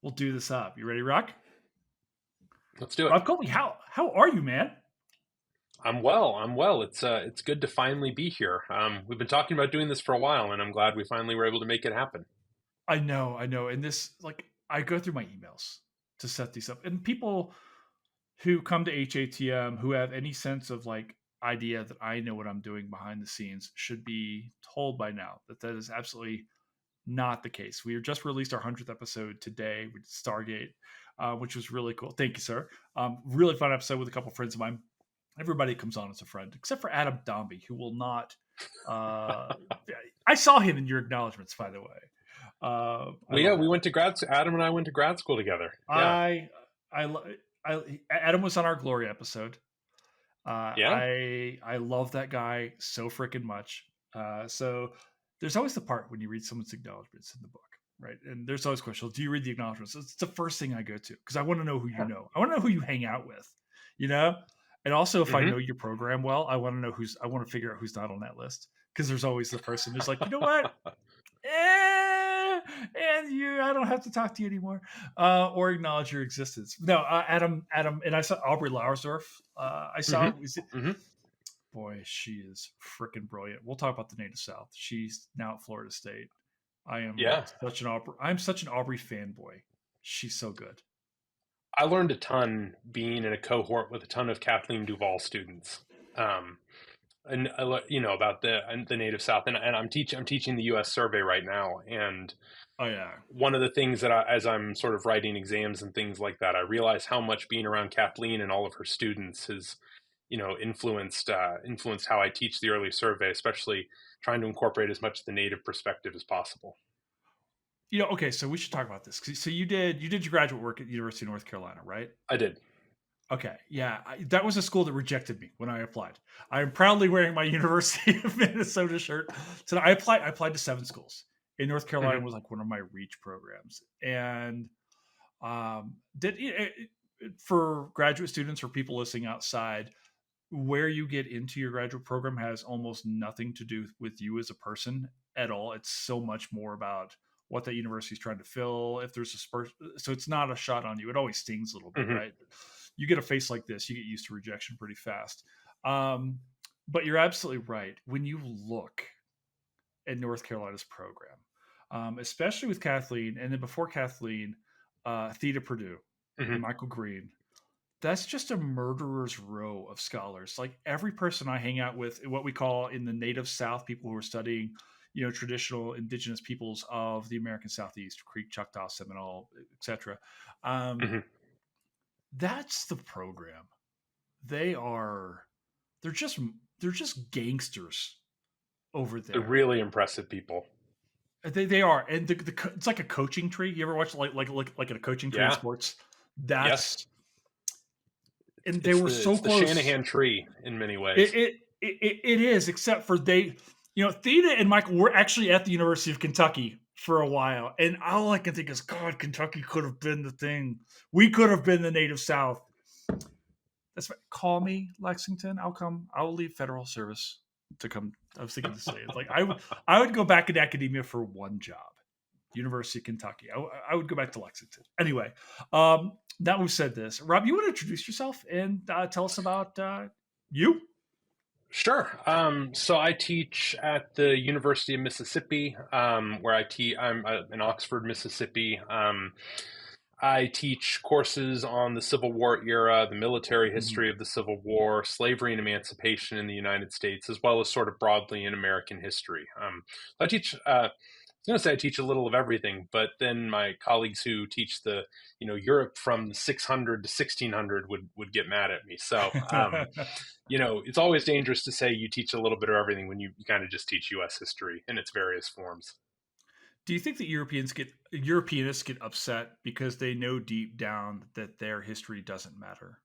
We'll do this up. You ready, Rock? Let's do it. Rob Colby, how are you, man? I'm well. I'm well. It's good to finally be here. We've been talking about doing this for a while, and I'm glad we finally were able to make it happen. I know. And this, like, I go through my emails to set these up, and people who come to HATM who have any sense of like idea that I know what I'm doing behind the scenes should be told by now that that is absolutely not the case. We just released our 100th episode today with Stargate, which was really cool. Thank you, sir. Really fun episode with a couple of friends of mine. Everybody comes on as a friend, except for Adam Dombey, who will not. I saw him in your acknowledgments, by the way. Well, yeah, we went to Adam and I went to grad school together. Yeah. Adam was on our Glory episode. Yeah. I love that guy so freaking much. So there's always the part when you read someone's acknowledgments in the book, right? And there's always questions. Do you read the acknowledgments? It's the first thing I go to because I want to know who you know. I want to know who you hang out with, you know? And also, if I know your program well, I want to know I want to figure out who's not on that list because there's always the person who's like, you know what? I don't have to talk to you anymore, or acknowledge your existence. No, Adam, and I saw Aubrey Lauersdorf. I saw. Boy, she is freaking brilliant. We'll talk about the Native South. She's now at Florida State. I'm such an Aubrey fanboy. She's so good. I learned a ton being in a cohort with a ton of Kathleen Duval students. And about the Native South, and I'm teaching the U.S. survey right now, and one of the things that as I'm sort of writing exams and things like that, I realize how much being around Kathleen and all of her students has, influenced how I teach the early survey, especially trying to incorporate as much of the Native perspective as possible. Okay, so we should talk about this. So you did your graduate work at the University of North Carolina, right? I did. Okay, yeah, that was a school that rejected me when I applied. I am proudly wearing my University of Minnesota shirt. So I applied to 7 schools. In North Carolina was like one of my reach programs, and for graduate students or people listening outside, where you get into your graduate program has almost nothing to do with you as a person at all. It's so much more about what that university is trying to fill. If there's so it's not a shot on you. It always stings a little bit, right? You get a face like this, you get used to rejection pretty fast. But you're absolutely right. When you look at North Carolina's program, especially with Kathleen, and then before Kathleen, Theda Purdue, and Michael Green, that's just a murderer's row of scholars. Like every person I hang out with, what we call in the Native South, people who are studying, traditional indigenous peoples of the American Southeast, Creek, Choctaw, Seminole, etc. That's the program. They're just gangsters over there. They're really impressive people. They are, and it's like a coaching tree. You ever watch like a coaching tree in sports? Yes. And they were so close. The Shanahan tree in many ways. It is, except for Theda and Michael were actually at the University of Kentucky for a while, and all I can think is, God, Kentucky could have been the thing. We could have been the Native South. That's right. Call me, Lexington. I'll come. I'll leave federal service to come. I was thinking to say it. Like I would go back in academia for one job, University of Kentucky. I would go back to Lexington. Anyway, now we've said this, Rob, you want to introduce yourself and tell us about you? Sure. So I teach at the University of Mississippi, where I'm in Oxford, Mississippi. I teach courses on the Civil War era, the military history of the Civil War, slavery and emancipation in the United States, as well as sort of broadly in American history. I teach. I was going to say I teach a little of everything, but then my colleagues who teach Europe from the 600 to 1600 would get mad at me. So, it's always dangerous to say you teach a little bit of everything when you kind of just teach U.S. history in its various forms. Do you think that Europeanists get upset because they know deep down that their history doesn't matter?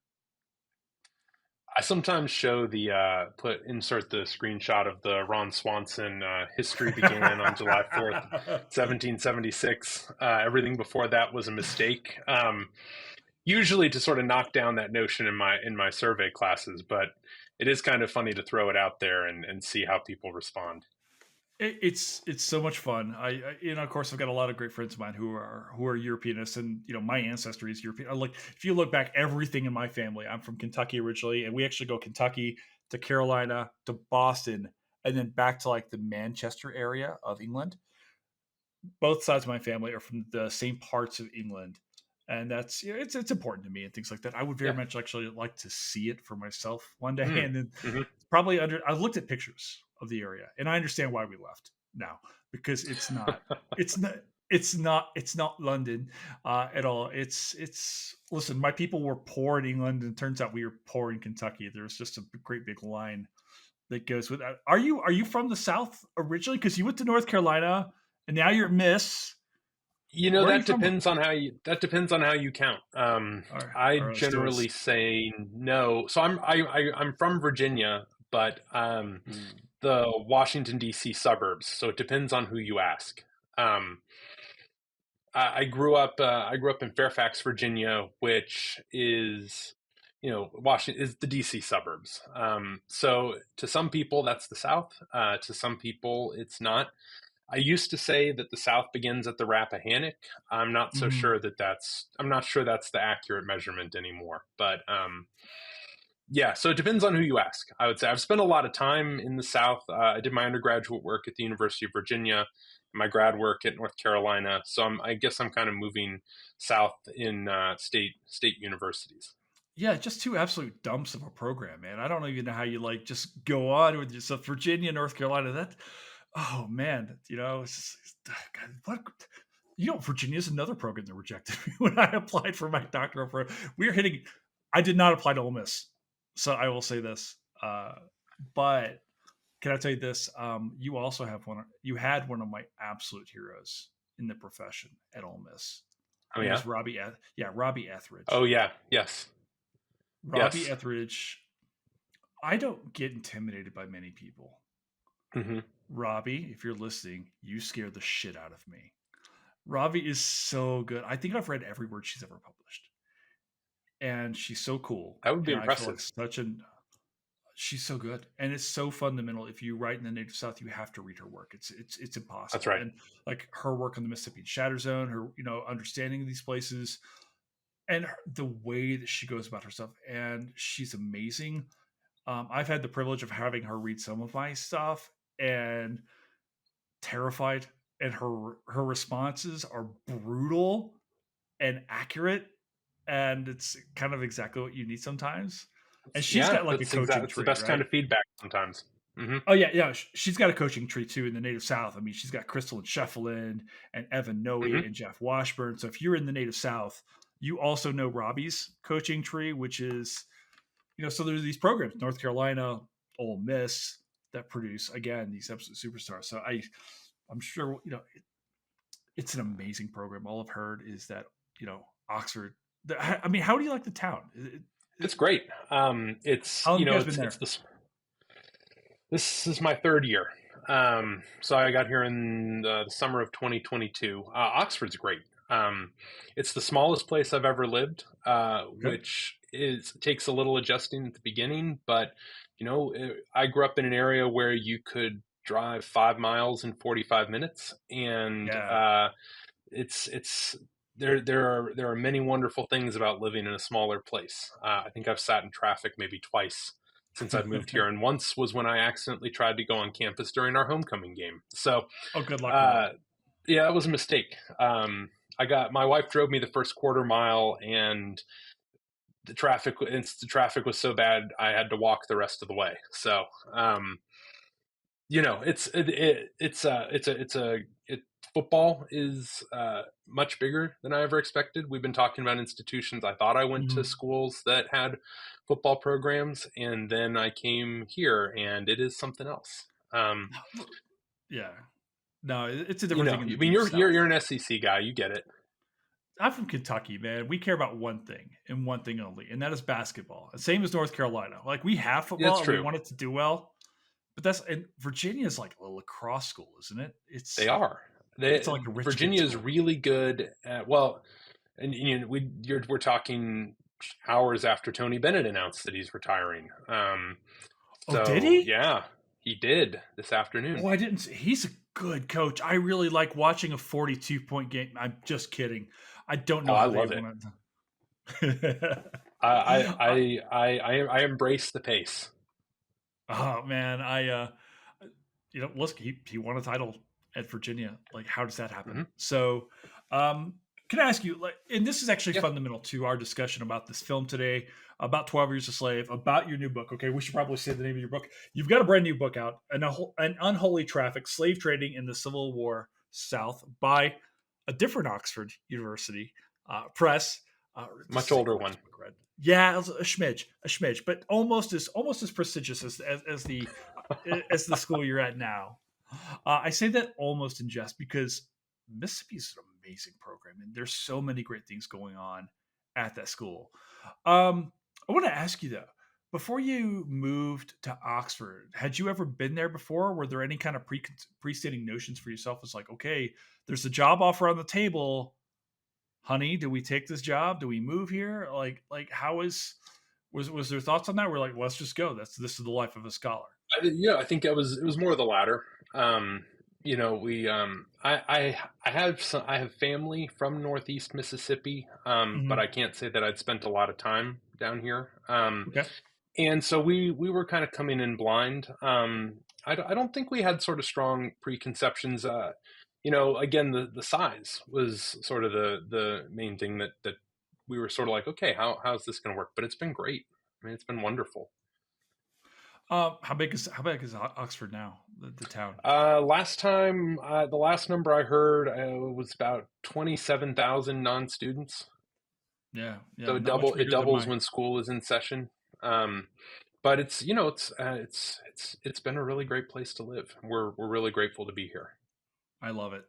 I sometimes show insert the screenshot of the Ron Swanson history began on July 4th, 1776. Everything before that was a mistake. Usually to sort of knock down that notion in my survey classes, but it is kind of funny to throw it out there and see how people respond. It's so much fun. Of course, I've got a lot of great friends of mine who are Europeanists, and my ancestry is European. Like, if you look back, everything in my family, I'm from Kentucky originally, and we actually go Kentucky to Carolina to Boston, and then back to like the Manchester area of England. Both sides of my family are from the same parts of England, and that's it's important to me and things like that. I would very Yeah. much actually like to see it for myself one day, Mm. and then Hmm. probably under. I looked at pictures of the area, and I understand why we left now, because it's not it's not London at all. It's listen. My people were poor in England, and it turns out we were poor in Kentucky. There's just a great big line that goes with that. Are you from the South originally? Because you went to North Carolina, and now you're Miss. Where are you That from? depends on how you count. I All right, let's do this. generally say no. So I'm from Virginia, but Ooh. the Washington D.C. suburbs. So it depends on who you ask. Um, I grew up in Fairfax, Virginia, which is, Washington is the DC suburbs. So to some people that's the South. To some people it's not. I used to say that the South begins at the Rappahannock. Mhm. I'm not sure that's the accurate measurement anymore. But yeah, so it depends on who you ask. I would say I've spent a lot of time in the South. I did my undergraduate work at the University of Virginia, my grad work at North Carolina. So I guess I'm kind of moving south in state universities. Yeah, just two absolute dumps of a program, man. I don't even know how you like just go on with yourself. Virginia, North Carolina. That, oh man, God, what? Virginia is another program that rejected me when I applied for my doctoral program. We are hitting. I did not apply to Ole Miss, so I will say this. But can I tell you this? You also have one. You had one of my absolute heroes in the profession at Ole Miss. Oh And it yeah. was Robbie. Yeah, Robbie Oh Etheridge. yeah. Yes. Robbie Yes. Etheridge. I don't get intimidated by many people. Hmm. Robbie, if you're listening, you scare the shit out of me. Robbie is so good. I think I've read every word she's ever published, and she's so cool. That would be And I feel like impressive. such an she's so good, and it's so fundamental. If you write in the Native South, you have to read her work. It's That's impossible. right. And like her work on the Mississippi Shatter Zone, her understanding of these places, and the way that she goes about her stuff, and she's amazing. I've had the privilege of having her read some of my stuff, and terrified, and her responses are brutal and accurate, and it's kind of exactly what you need sometimes. And she's Yeah, got like a coaching that's the tree, best kind right? of feedback sometimes. Hmm. Oh yeah, yeah. She's got a coaching tree too in the Native South. I mean, she's got Crystal and Sheffield and Evan Noe Hmm. and Jeff Washburn. So if you're in the Native South, you also know Robbie's coaching tree, which is so there's these programs, North Carolina, Ole Miss, that produce again these absolute superstars. So I'm sure it's an amazing program. All I've heard is that Oxford. I mean, how do you like the town? It's great. How long have you guys been It's there? this is my third year. So I got here in the summer of 2022. Oxford's great. It's the smallest place I've ever lived, Okay. which takes a little adjusting at the beginning. But I grew up in an area where you could drive 5 miles in 45 minutes, and Yeah. it's there are many wonderful things about living in a smaller place. I think I've sat in traffic maybe twice since I've moved here, and once was when I accidentally tried to go on campus during our homecoming game. So, Oh, good luck with that. uh, yeah, that was a mistake. I got my wife drove me the first quarter mile, and the traffic was so bad I had to walk the rest of the way. So, it's a it football is much bigger than I ever expected. We've been talking about institutions. I thought I went to Mhm. schools that had football programs, and then I came here, and it is something else. Yeah. No, it's a different thing in I the mean, deep you're South. an SEC guy, you get it. I'm from Kentucky, man. We care about one thing and one thing only, and that is basketball. Same as North Carolina. Like, we have Yeah, it's football and we true. want it to do well, but that's and Virginia is like a lacrosse school, isn't it? They It's are. it's like a rich kid Virginia is school. really good at, well, and we're talking hours after Tony Bennett announced that he's retiring. Oh, did So he? yeah, He did this afternoon. Oh, I didn't see, he's a good coach. I really like watching a 42-point game. I'm just kidding. I don't Oh, know I how they love it. won it. I embrace the pace. Oh man, listen, he won a title at Virginia. Like, how does that happen? Hmm. So, um, can I ask you, like, and this is actually Yeah. fundamental to our discussion about this film today, about 12 Years a Slave, about your new book. Okay, we should probably say the name of your book. You've got a brand new book out, an unholy traffic: slave trading in the Civil War South, by a different Oxford University press. This Much is a older gorgeous one. book, Red. Yeah, it was a smidge, but almost as prestigious as the school you're at now. I say that almost in jest because Mississippi is an amazing program, and there's so many great things going on at that school. I want to ask you though, before you moved to Oxford, had you ever been there before? Were there any kind of pre-stating notions for yourself? It's like, okay, there's a job offer on the table, honey. Do we take this job? Do we move here? Like how was there thoughts on that? We're like, let's just go. This is the life of a scholar. Yeah, I think it was more of the latter. We I have family from Northeast Mississippi, but I Hmm. can't say that I'd spent a lot of time down here. Okay. And so we were kind of coming in blind. I don't think we had sort of strong preconceptions. Again, the size was sort of the main thing that we were sort of like, okay, how's this going to work? But it's been great. I mean, it's been wonderful. How big is Oxford now? The town. The last number I heard was about 27,000 non-students. Yeah, So yeah, not much it bigger than doubles my. when school is in session. But it's been a really great place to live. We're really grateful to be here. I love it.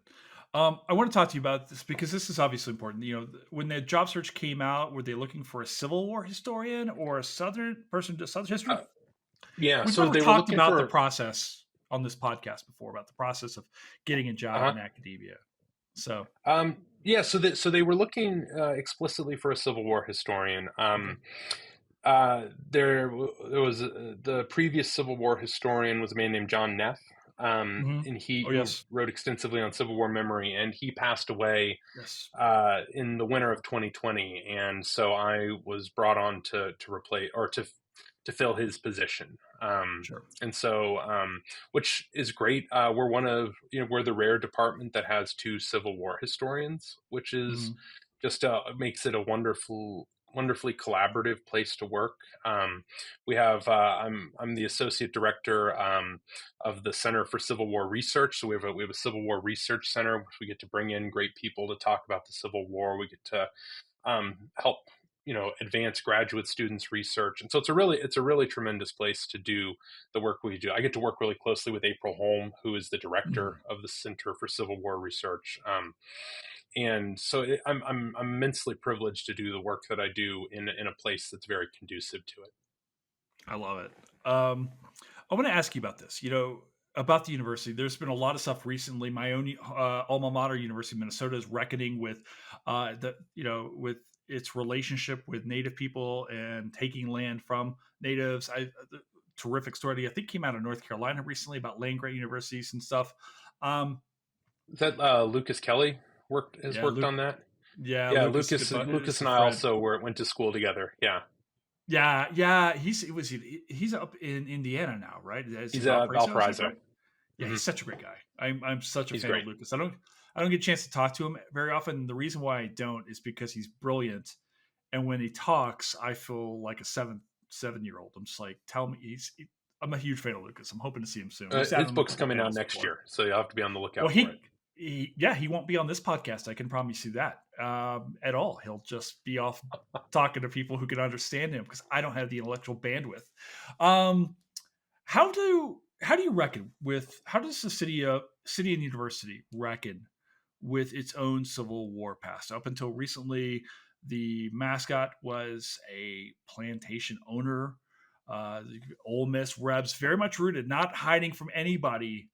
I want to talk to you about this because this is obviously important. When the job search came out, were they looking for a Civil War historian or a Southern person to Southern history? Uh, yeah, We've so never they were talked looking about the for process on this podcast before, about the process of getting a job uh-huh. in academia. So, Yeah, so they were looking explicitly for a Civil War historian. okay. There was the previous Civil War historian was a man named John Neff, Hmm. and he Oh, yes. wrote extensively on Civil War memory, and he passed away Yes. in the winter of 2020, and so I was brought on to replace or to fill his position. Sure. And so, which is great. We're the rare department that has two Civil War historians, which is Hmm. just makes it a wonderfully collaborative place to work. We have I'm the associate director of the Center for Civil War Research. So we have a Civil War Research Center, which we get to bring in great people to talk about the Civil War. We get to help advance graduate students research, and so it's a really tremendous place to do the work we do. I get to work really closely with April Holm, who is the director Hmm. of the Center for Civil War Research. And so I'm immensely privileged to do the work that I do in a place that's very conducive to it. I love it. I want to ask you about this. About the university. There's been a lot of stuff recently. My own alma mater, University of Minnesota, is reckoning with with its relationship with Native people and taking land from natives. The terrific story I think came out of North Carolina recently about land grant universities and stuff. Um, Is that Lucas Kelly has yeah, worked Luke. on that? Yeah, Yeah, Lucas Lucas is Lucas a and I friend. also went to school together. Yeah, Yeah, yeah. He's up in Indiana now, right? Is he he's Valparaiso? Is that Valparaiso. right? Yeah, Hmm. he's such a great guy. I'm such a He's fan of great. Lucas. I don't get a chance to talk to him very often. The reason why I don't is because he's brilliant, and when he talks, I feel like a 7-year old. I'm just like, tell me I'm a huge fan of Lucas. I'm hoping to see him soon. We've sat His on a book's couple coming out panels next before. year, so you'll have to be on the Well, lookout for it. he won't be on this podcast. I can promise you that at all. He'll just be off talking to people who can understand him because I don't have the intellectual bandwidth. Um, how do you reckon with how does the city and university reckon with its own Civil War past? Up until recently, the mascot was a plantation owner. The Ole Miss Rebs very much rooted, not hiding from anybody,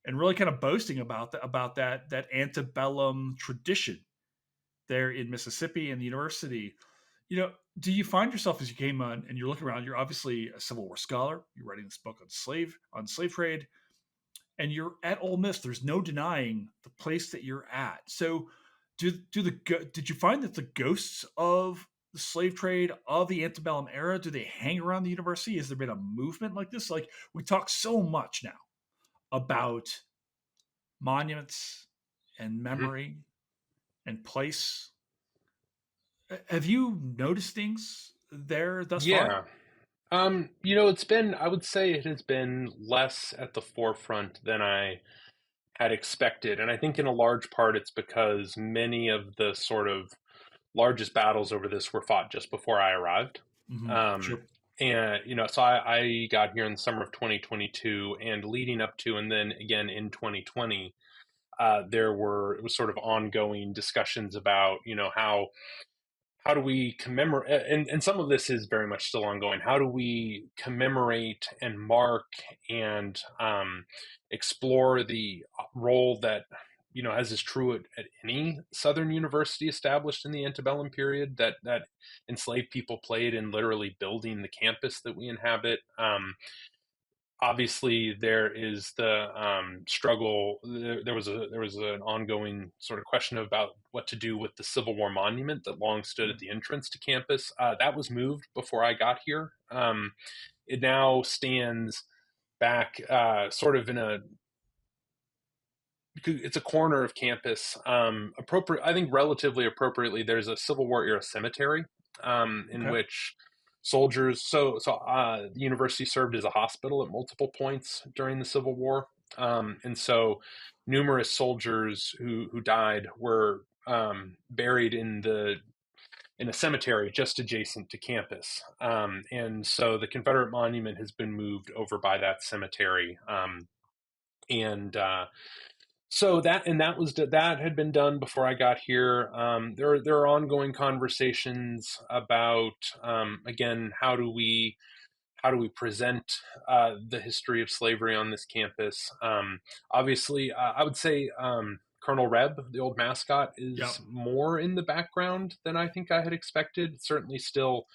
and really kind of boasting about that antebellum tradition there in Mississippi and the university. do you find yourself as you came on and you're looking around, you're obviously a Civil War scholar, you're writing this book on slave trade, and you're at Ole Miss. There's no denying the place that you're at. So, did you find that the ghosts of the slave trade of the antebellum era, do they hang around the university? Has there been a movement like this? Like, we talk so much now about monuments and Mhm. memory and place. Have you noticed things there thus far? Yeah. I would say it has been less at the forefront than I had expected. And I think in a large part it's because many of the sort of largest battles over this were fought just before I arrived. Um, Sure. so I got here in the summer of 2022, and leading up to, and then again in 2020, it was sort of ongoing discussions about, how do we commemorate, and some of this is very much still ongoing. How do we commemorate and mark and explore the role that, as is true at any Southern university established in the antebellum period, that enslaved people played in literally building the campus that we inhabit. Obviously, there is the struggle. There was an ongoing sort of question about what to do with the Civil War monument that long stood at the entrance to campus. That was moved before I got here. It now stands back, sort of in a it's a corner of campus. Appropriate, I think, relatively appropriately. There's a Civil War era cemetery, in Okay. which soldiers. The university served as a hospital at multiple points during the Civil War, and so numerous soldiers who died were buried in a cemetery just adjacent to campus. And so the Confederate monument has been moved over by that cemetery. And so that had been done before I got here. There are ongoing conversations about, again, how do we present the history of slavery on this campus. Obviously, I would say, Colonel Reb, the old mascot, Yep. is more in the background than I think I had expected. It's certainly still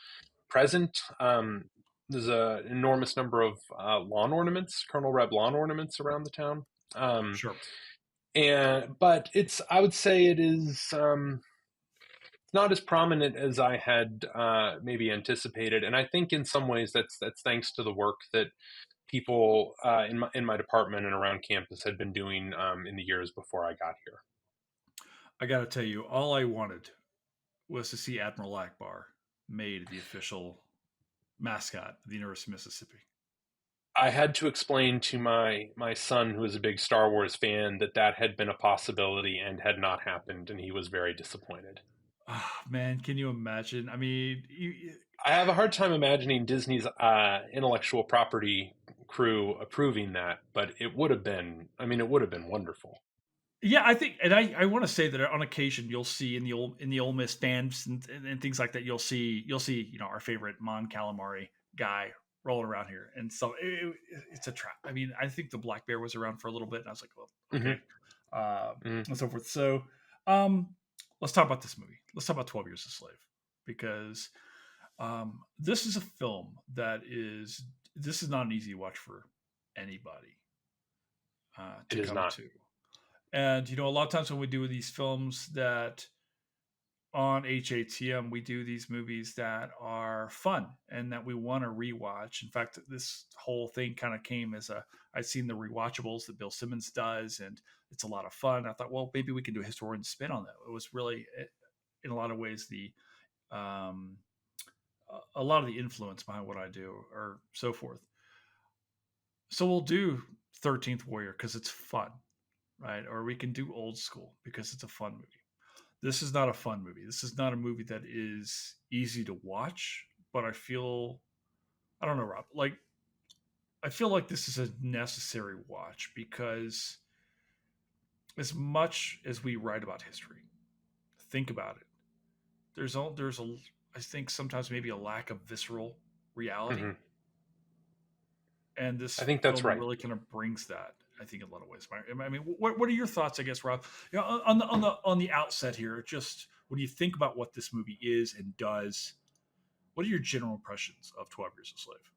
present. There's an enormous number of lawn ornaments, Colonel Reb lawn ornaments around the town. Um, Sure. but I would say it is, not as prominent as I had maybe anticipated, and I think in some ways that's thanks to the work that people in my department and around campus had been doing in the years before I got here. I got to tell you, all I wanted was to see Admiral Akbar made the official mascot of the University of Mississippi. I had to explain to my son, who is a big Star Wars fan, that had been a possibility and had not happened, and he was very disappointed. Oh, man, can you imagine? I mean, I have a hard time imagining Disney's intellectual property crew approving that, but it would have been. I mean, it would have been wonderful. yeah, I think, and I want to say that on occasion you'll see in the Ole Miss stands and things like that, you'll see our favorite Mon Calamari guy rolling around here, and so it's a trap. I mean, I think the black bear was around for a little bit, and I was like, well, okay, Hmm. Hmm. and so forth. So, um, let's talk about this movie. Let's talk about 12 Years a Slave, because this is a film this is not an easy watch for anybody It to is come not. to. And a lot of times when we do these films that on HATM, we do these movies that are fun and that we want to rewatch. In fact, this whole thing kind of came as I'd seen the rewatchables that Bill Simmons does, and it's a lot of fun. I thought, well, maybe we can do a historian spin on that. It was really, in a lot of ways, um, a lot of the influence behind what I do, or so forth. So we'll do 13th Warrior because it's fun, right? Or we can do Old School because it's a fun movie. This is not a fun movie. This is not a movie that is easy to watch, but I don't know, Rob. Like, I feel like this is a necessary watch because as much as we write about history, think about it. There's I think sometimes maybe a lack of visceral reality, Hmm. and this I think that's film right. really kind of brings that. I think in a lot of ways. I mean, what are your thoughts? I guess, Rob, on the outset here, just when you think about what this movie is and does, What are your general impressions of 12 Years a Slave?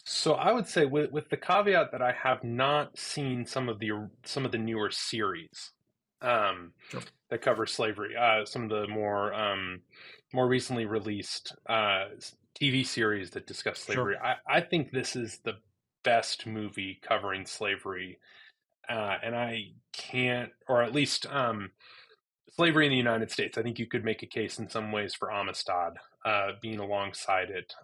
So I would say, with the caveat that I have not seen some of the newer series um, Sure. that cover slavery, some of the more recently released TV series that discuss Sure. slavery. I think this is the best movie covering slavery, and I can't, or at least slavery in the United States. I think you could make a case in some ways for Amistad being alongside it.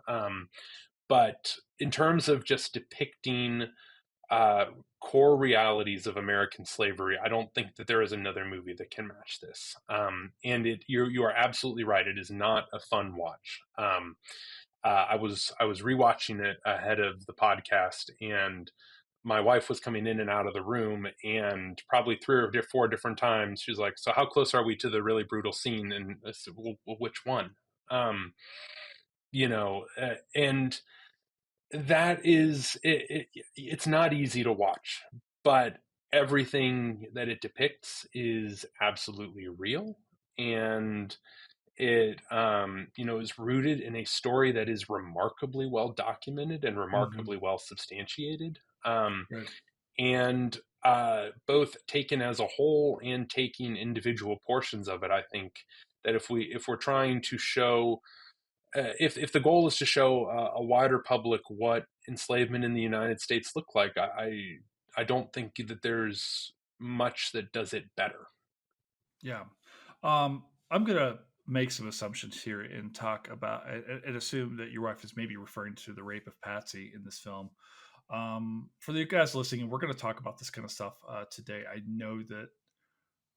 But in terms of just depicting uh, core realities of American slavery, I don't think that there is another movie that can match this. And you are absolutely right. It is not a fun watch. I was rewatching it ahead of the podcast, and my wife was coming in and out of the room, and probably three or four different times she was like, "So how close are we to the really brutal scene?" And I said, "Well, which one?" Um, and that is it's not easy to watch, but everything that it depicts is absolutely real, and it is rooted in a story that is remarkably well documented and Hmm. remarkably well substantiated, um, Right. and both taken as a whole and taking individual portions of it. I think that if we're trying to show, if the goal is to show a wider public what enslavement in the United States looked like, I don't think that there's much that does it better. Yeah. I'm going to make some assumptions here and talk about and assume that your wife is maybe referring to the rape of Patsy in this film. For the guys listening, we're going to talk about this kind of stuff today. I know that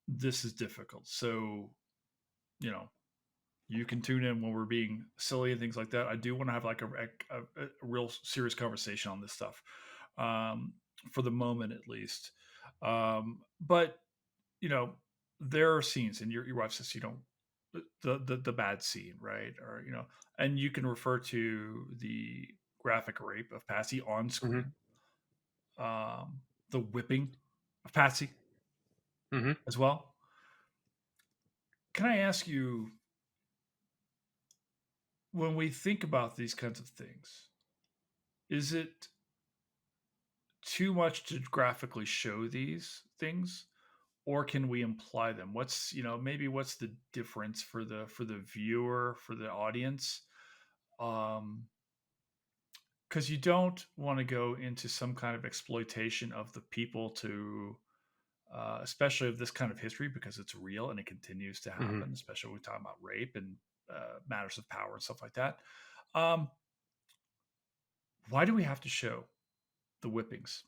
this is difficult. So, you know, you can tune in when we're being silly and things like that. I do want to have like a real serious conversation on this stuff for the moment, at least. But you know, there are scenes, and your wife says, the bad scene, right? Or and you can refer to the graphic rape of Patsy on Hmm. screen, the whipping of Patsy Hmm. as well. Can I ask you, when we think about these kinds of things, is it too much to graphically show these things, or can we imply them? What's maybe what's the difference for the viewer, for the audience? um because you don't want to go into some kind of exploitation of the people to especially of this kind of history, because it's real and it continues to Hmm. happen, especially when we talk about rape and matters of power and stuff like that. um why do we have to show the whippings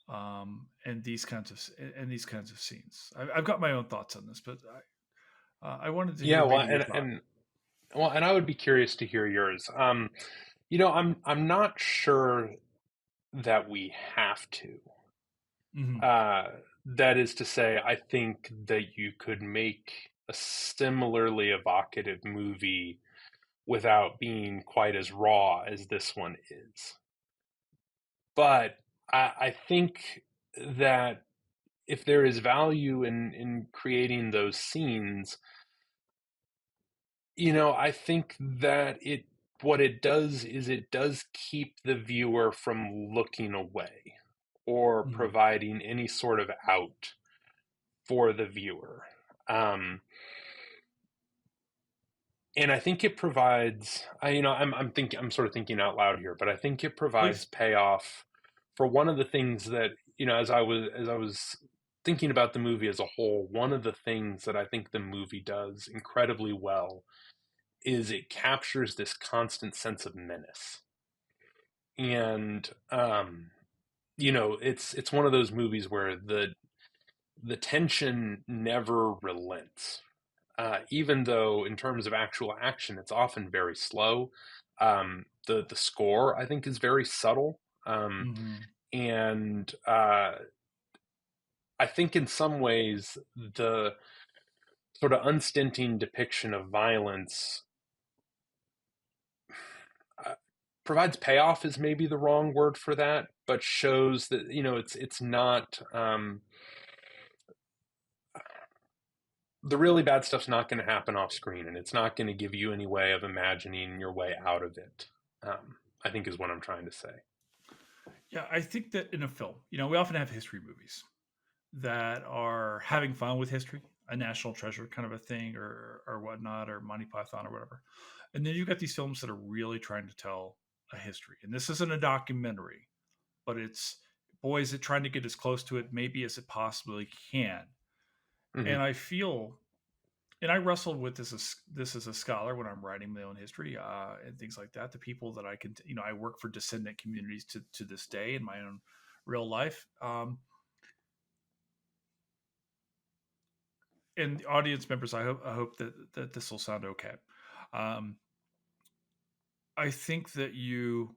and these kinds of scenes? I've got my own thoughts on this, but I wanted to Yeah, hear well, maybe your thought. and I would be curious to hear yours. I'm not sure that we have to. Hmm. Uh, that is to say, I think that you could make a similarly evocative movie without being quite as raw as this one is. But I think that if there is value in creating those scenes, I think that what it does is it does keep the viewer from looking away or Hmm. providing any sort of out for the viewer. Um, and I think it provides, I'm sort of thinking out loud here, but I think it provides Please. payoff for one of the things that, as I was thinking about the movie as a whole, one of the things that I think the movie does incredibly well is it captures this constant sense of menace. And it's one of those movies where the tension never relents, even though in terms of actual action, it's often very slow. The score, I think, is very subtle, Hmm. and I think in some ways the sort of unstinting depiction of violence uh, provides payoff is maybe the wrong word for that, but shows that it's not. the really bad stuff's not going to happen off screen, and it's not going to give you any way of imagining your way out of it. I think is what I'm trying to say. Yeah, I think that in a film, we often have history movies that are having fun with history, a national treasure kind of a thing, or whatnot, or Monty Python or whatever. And then you've got these films that are really trying to tell a history. And this isn't a documentary, but it's, boy, is it trying to get as close to it maybe as it possibly can. Mm-hmm. And I feel, and I wrestled with this as a scholar when I'm writing my own history and things like that. The people that I can, I work for descendant communities to this day in my own real life. And audience members, I hope that this will sound okay. Um, I think that you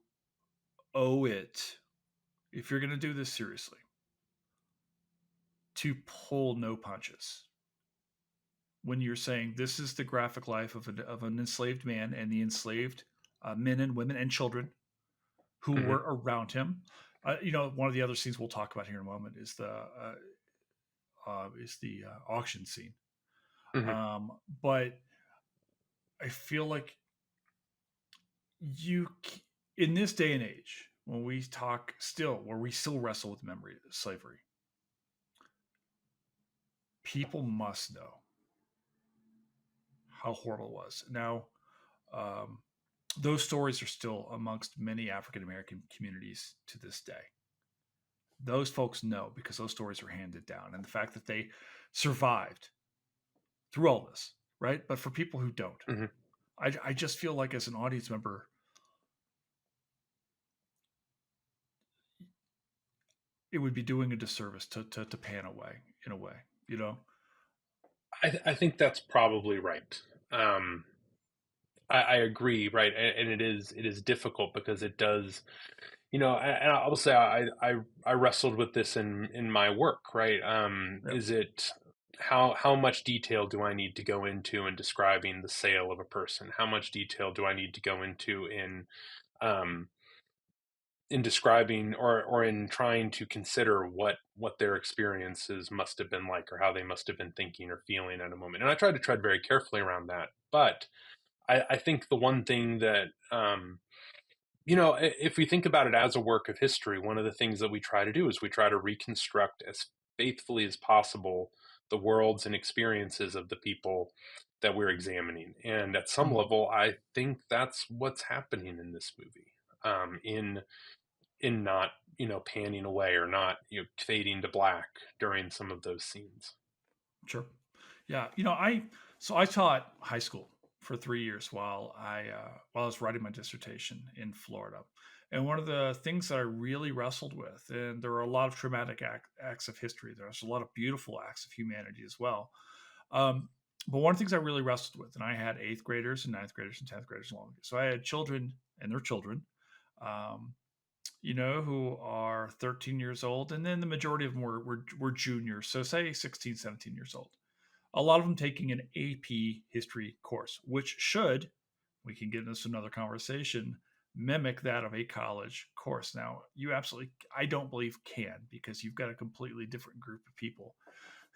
owe it, if you're going to do this seriously, to pull no punches when you're saying this is the graphic life of an enslaved man and the enslaved men and women and children who Mm-hmm. were around him. One of the other scenes we'll talk about here in a moment is the auction scene. Mm-hmm. But I feel like you, in this day and age, when we talk still, where we still wrestle with memory of slavery, people must know how horrible it was. Now, um, those stories are still amongst many African American communities to this day. Those folks know because those stories are handed down, and the fact that they survived through all this, right? But for people who don't, Mm-hmm. I just feel like as an audience member, it would be doing a disservice to pan away in a way, you know? I think that's probably right. Um, I agree, right, and it is difficult because it does, and I will say I wrestled with this in my work, right? Yep. Is it how much detail do I need to go into in describing the sale of a person? How much detail do I need to go into um, in describing or in trying to consider what their experiences must have been like or how they must have been thinking or feeling at a moment? And I tried to tread very carefully around that, but I think the one thing that if we think about it as a work of history, one of the things that we try to do is we try to reconstruct as faithfully as possible the worlds and experiences of the people that we're examining. And at some Mm-hmm. level, I think that's what's happening in this movie. In not panning away or not fading to black during some of those scenes. Sure. Yeah. I taught high school for 3 years while I was writing my dissertation in Florida. And one of the things that I really wrestled with, and there are a lot of traumatic acts of history, there's a lot of beautiful acts of humanity as well. But one of the things I really wrestled with, and I had eighth graders and ninth graders and 10th graders along. So I had children and their children, um, who are 13 years old. And then the majority of them were juniors. So say 16, 17 years old. A lot of them taking an AP history course, which should, we can get into another conversation, mimic that of a college course. Now, I don't believe can, because you've got a completely different group of people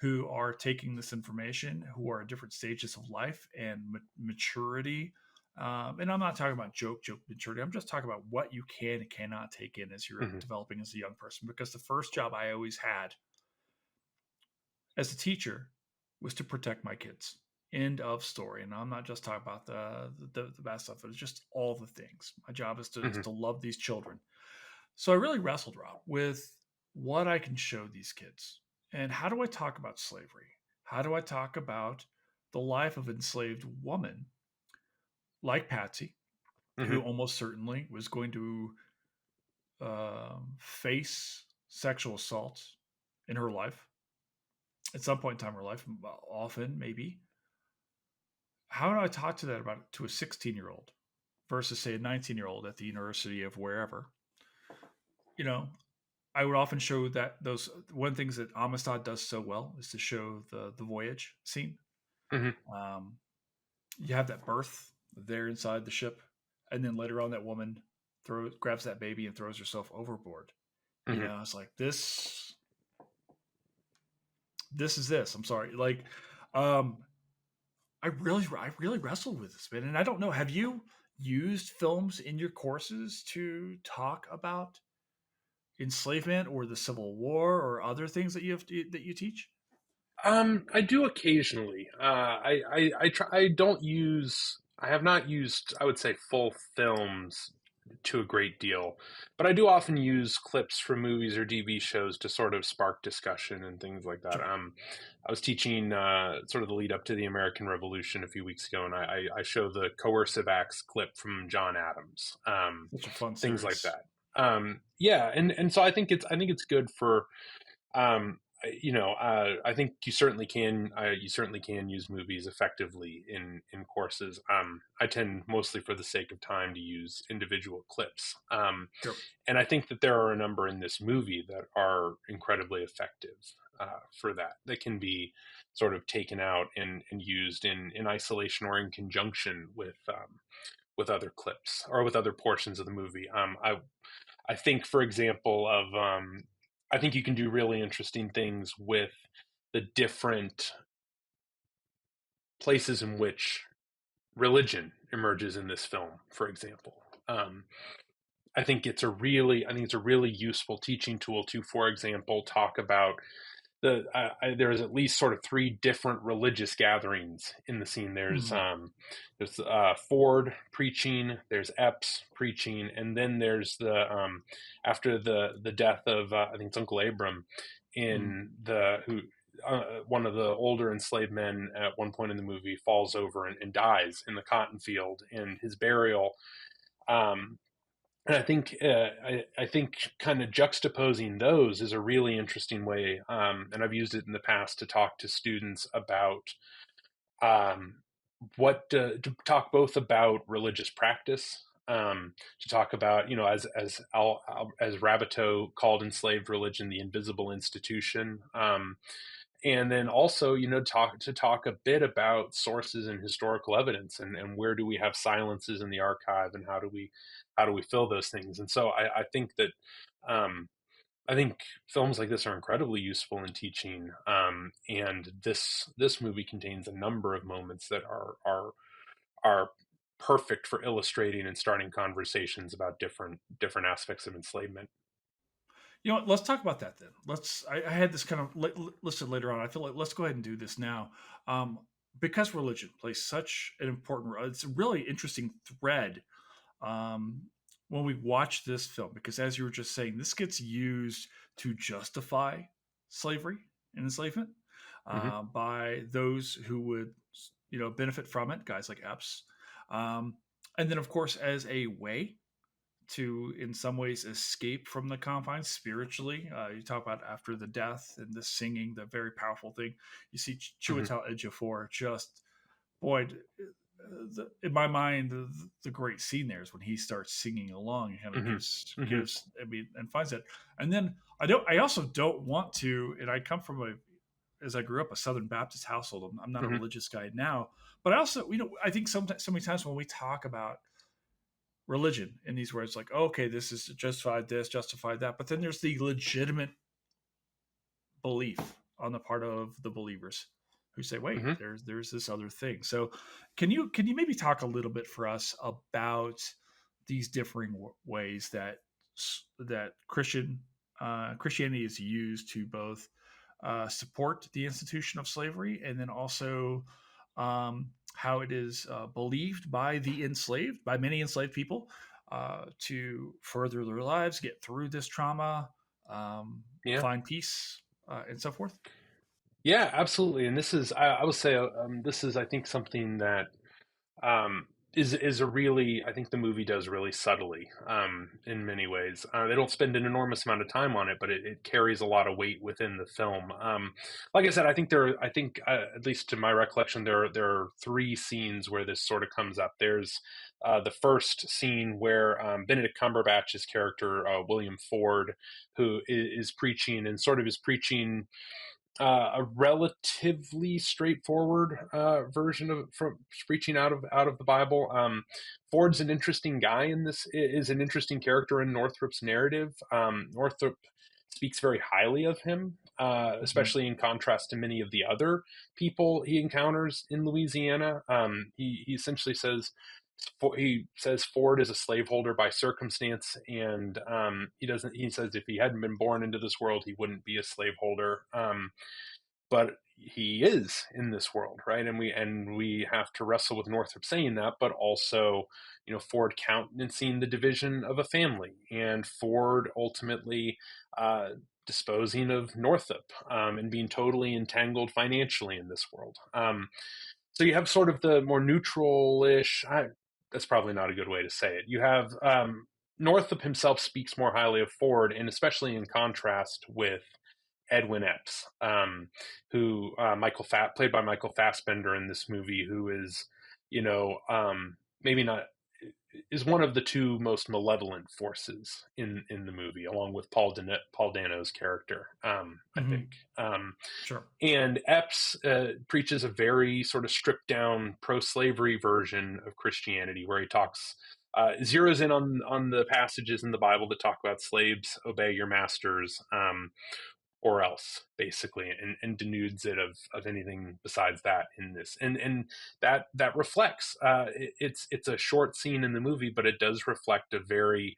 who are taking this information, who are at different stages of life and maturity. And I'm not talking about joke maturity. I'm just talking about what you can and cannot take in as you're Mm-hmm. developing as a young person. Because the first job I always had as a teacher was to protect my kids. End of story. And I'm not just talking about the bad stuff, but it's just all the things. My job is Mm-hmm. to love these children. So I really wrestled, Rob, with what I can show these kids. And how do I talk about slavery? How do I talk about the life of an enslaved woman like Patsy, Mm-hmm. who almost certainly was going to face sexual assault in her life at some point in time in her life, often maybe. How do I talk to a 16-year-old versus say a 19-year-old at the university of wherever? You know, I would often show that those one things that Amistad does so well is to show the voyage scene. Mm-hmm. Um, you have that birth there inside the ship, and then later on, that woman grabs that baby and throws herself overboard. Mm-hmm. It's like this. This is this. I'm sorry. Like, Um, I really wrestled with this, man, and I don't know. Have you used films in your courses to talk about enslavement or the Civil War or other things that that you teach? I do occasionally. I try. I don't use. I have not used, I would say, full films to a great deal, but I do often use clips from movies or TV shows to sort of spark discussion and things like that. Sure, I was teaching sort of the lead up to the American Revolution a few weeks ago, and I show the coercive acts clip from John Adams, such a fun things like series. that. Yeah, and so I think it's good for I think you certainly can use movies effectively in courses. I tend mostly for the sake of time to use individual clips, Sure. and I think that there are a number in this movie that are incredibly effective for that. That can be sort of taken out and used in isolation or in conjunction with other clips or with other portions of the movie. I think, for example, I think you can do really interesting things with the different places in which religion emerges in this film, for example. Um, I think it's a really useful teaching tool to, for example, talk about there's at least sort of three different religious gatherings in the scene. Mhm. There's Ford preaching, there's Epps preaching, and then there's the after the death of I think it's Uncle Abram Mhm. in the who. One of the older enslaved men at one point in the movie falls over and dies in the cotton field, and his burial um, and I think kind of juxtaposing those is a really interesting way, and I've used it in the past to talk to students about um, to talk both about religious practice, to talk about as Rabateau called enslaved religion the invisible institution, and then also talk a bit about sources and historical evidence, and where do we have silences in the archive, and how do we fill those things. And so I think that um, I think films like this are incredibly useful in teaching, and this movie contains a number of moments that are perfect for illustrating and starting conversations about different aspects of enslavement. You know what? Let's talk about that then. I had this kind of listed later on. I feel like let's go ahead and do this now, um, because religion plays such an important role. It's a really interesting thread um, when we watch this film because, as you were just saying, this gets used to justify slavery and enslavement Hmm. by those who would, benefit from it, guys like Epps, um, and then of course as a way to in some ways escape from the confines spiritually. You talk about after the death and the singing, the very powerful thing. You see Hmm. Chiwetel Ejiofor just, boy, in my mind, the great scene there is when he starts singing along and kind of Hmm. Hmm. gives, I mean, and finds it. And then I also don't want to, and I come from as I grew up, a Southern Baptist household. I'm not a Hmm. religious guy now, but I also, I think sometimes, so many times when we talk about religion in these words like, oh, okay, this is justified this, justified that, but then there's the legitimate belief on the part of the believers who say, wait, Hmm. there's this other thing. So can you maybe talk a little bit for us about these differing ways that Christianity is used to both support the institution of slavery and then also how it is believed by by many enslaved people, to further their lives, get through this trauma, Yeah. find peace, and so forth. Yeah, absolutely. And I would say, this is, I think, something that um, is a really, I think the movie does really subtly, in many ways. They don't spend an enormous amount of time on it, but it carries a lot of weight within the film. Like I said, I think at least to my recollection, there are three scenes where this sort of comes up. There's the first scene where Benedict Cumberbatch's character, William Ford, who is preaching and sort of is preaching a relatively straightforward version of from preaching out of the Bible. Ford's an interesting guy in this is an interesting character in Northrop's narrative. Northrop speaks very highly of him, Mm-hmm. especially in contrast to many of the other people he encounters in Louisiana. He essentially says, Ford is a slaveholder by circumstance, and he doesn't. He says if he hadn't been born into this world, he wouldn't be a slaveholder. But he is in this world, right? And we have to wrestle with Northrop saying that, but also, Ford countenancing the division of a family, and Ford ultimately disposing of Northrop, and being totally entangled financially in this world. So you have sort of the more neutral-ish. That's probably not a good way to say it. You have Northrop himself speaks more highly of Ford, and especially in contrast with Edwin Epps, who played by Michael Fassbender in this movie, who is, maybe not, is one of the two most malevolent forces in the movie, along with Paul Dano's character, I Mm-hmm. think. Sure. And Epps preaches a very sort of stripped down pro-slavery version of Christianity, where he talks. Zeroes in on the passages in the Bible that talk about slaves obey your masters, or else, basically, and denudes it of anything besides that in this, and that reflects, it's a short scene in the movie, but it does reflect a very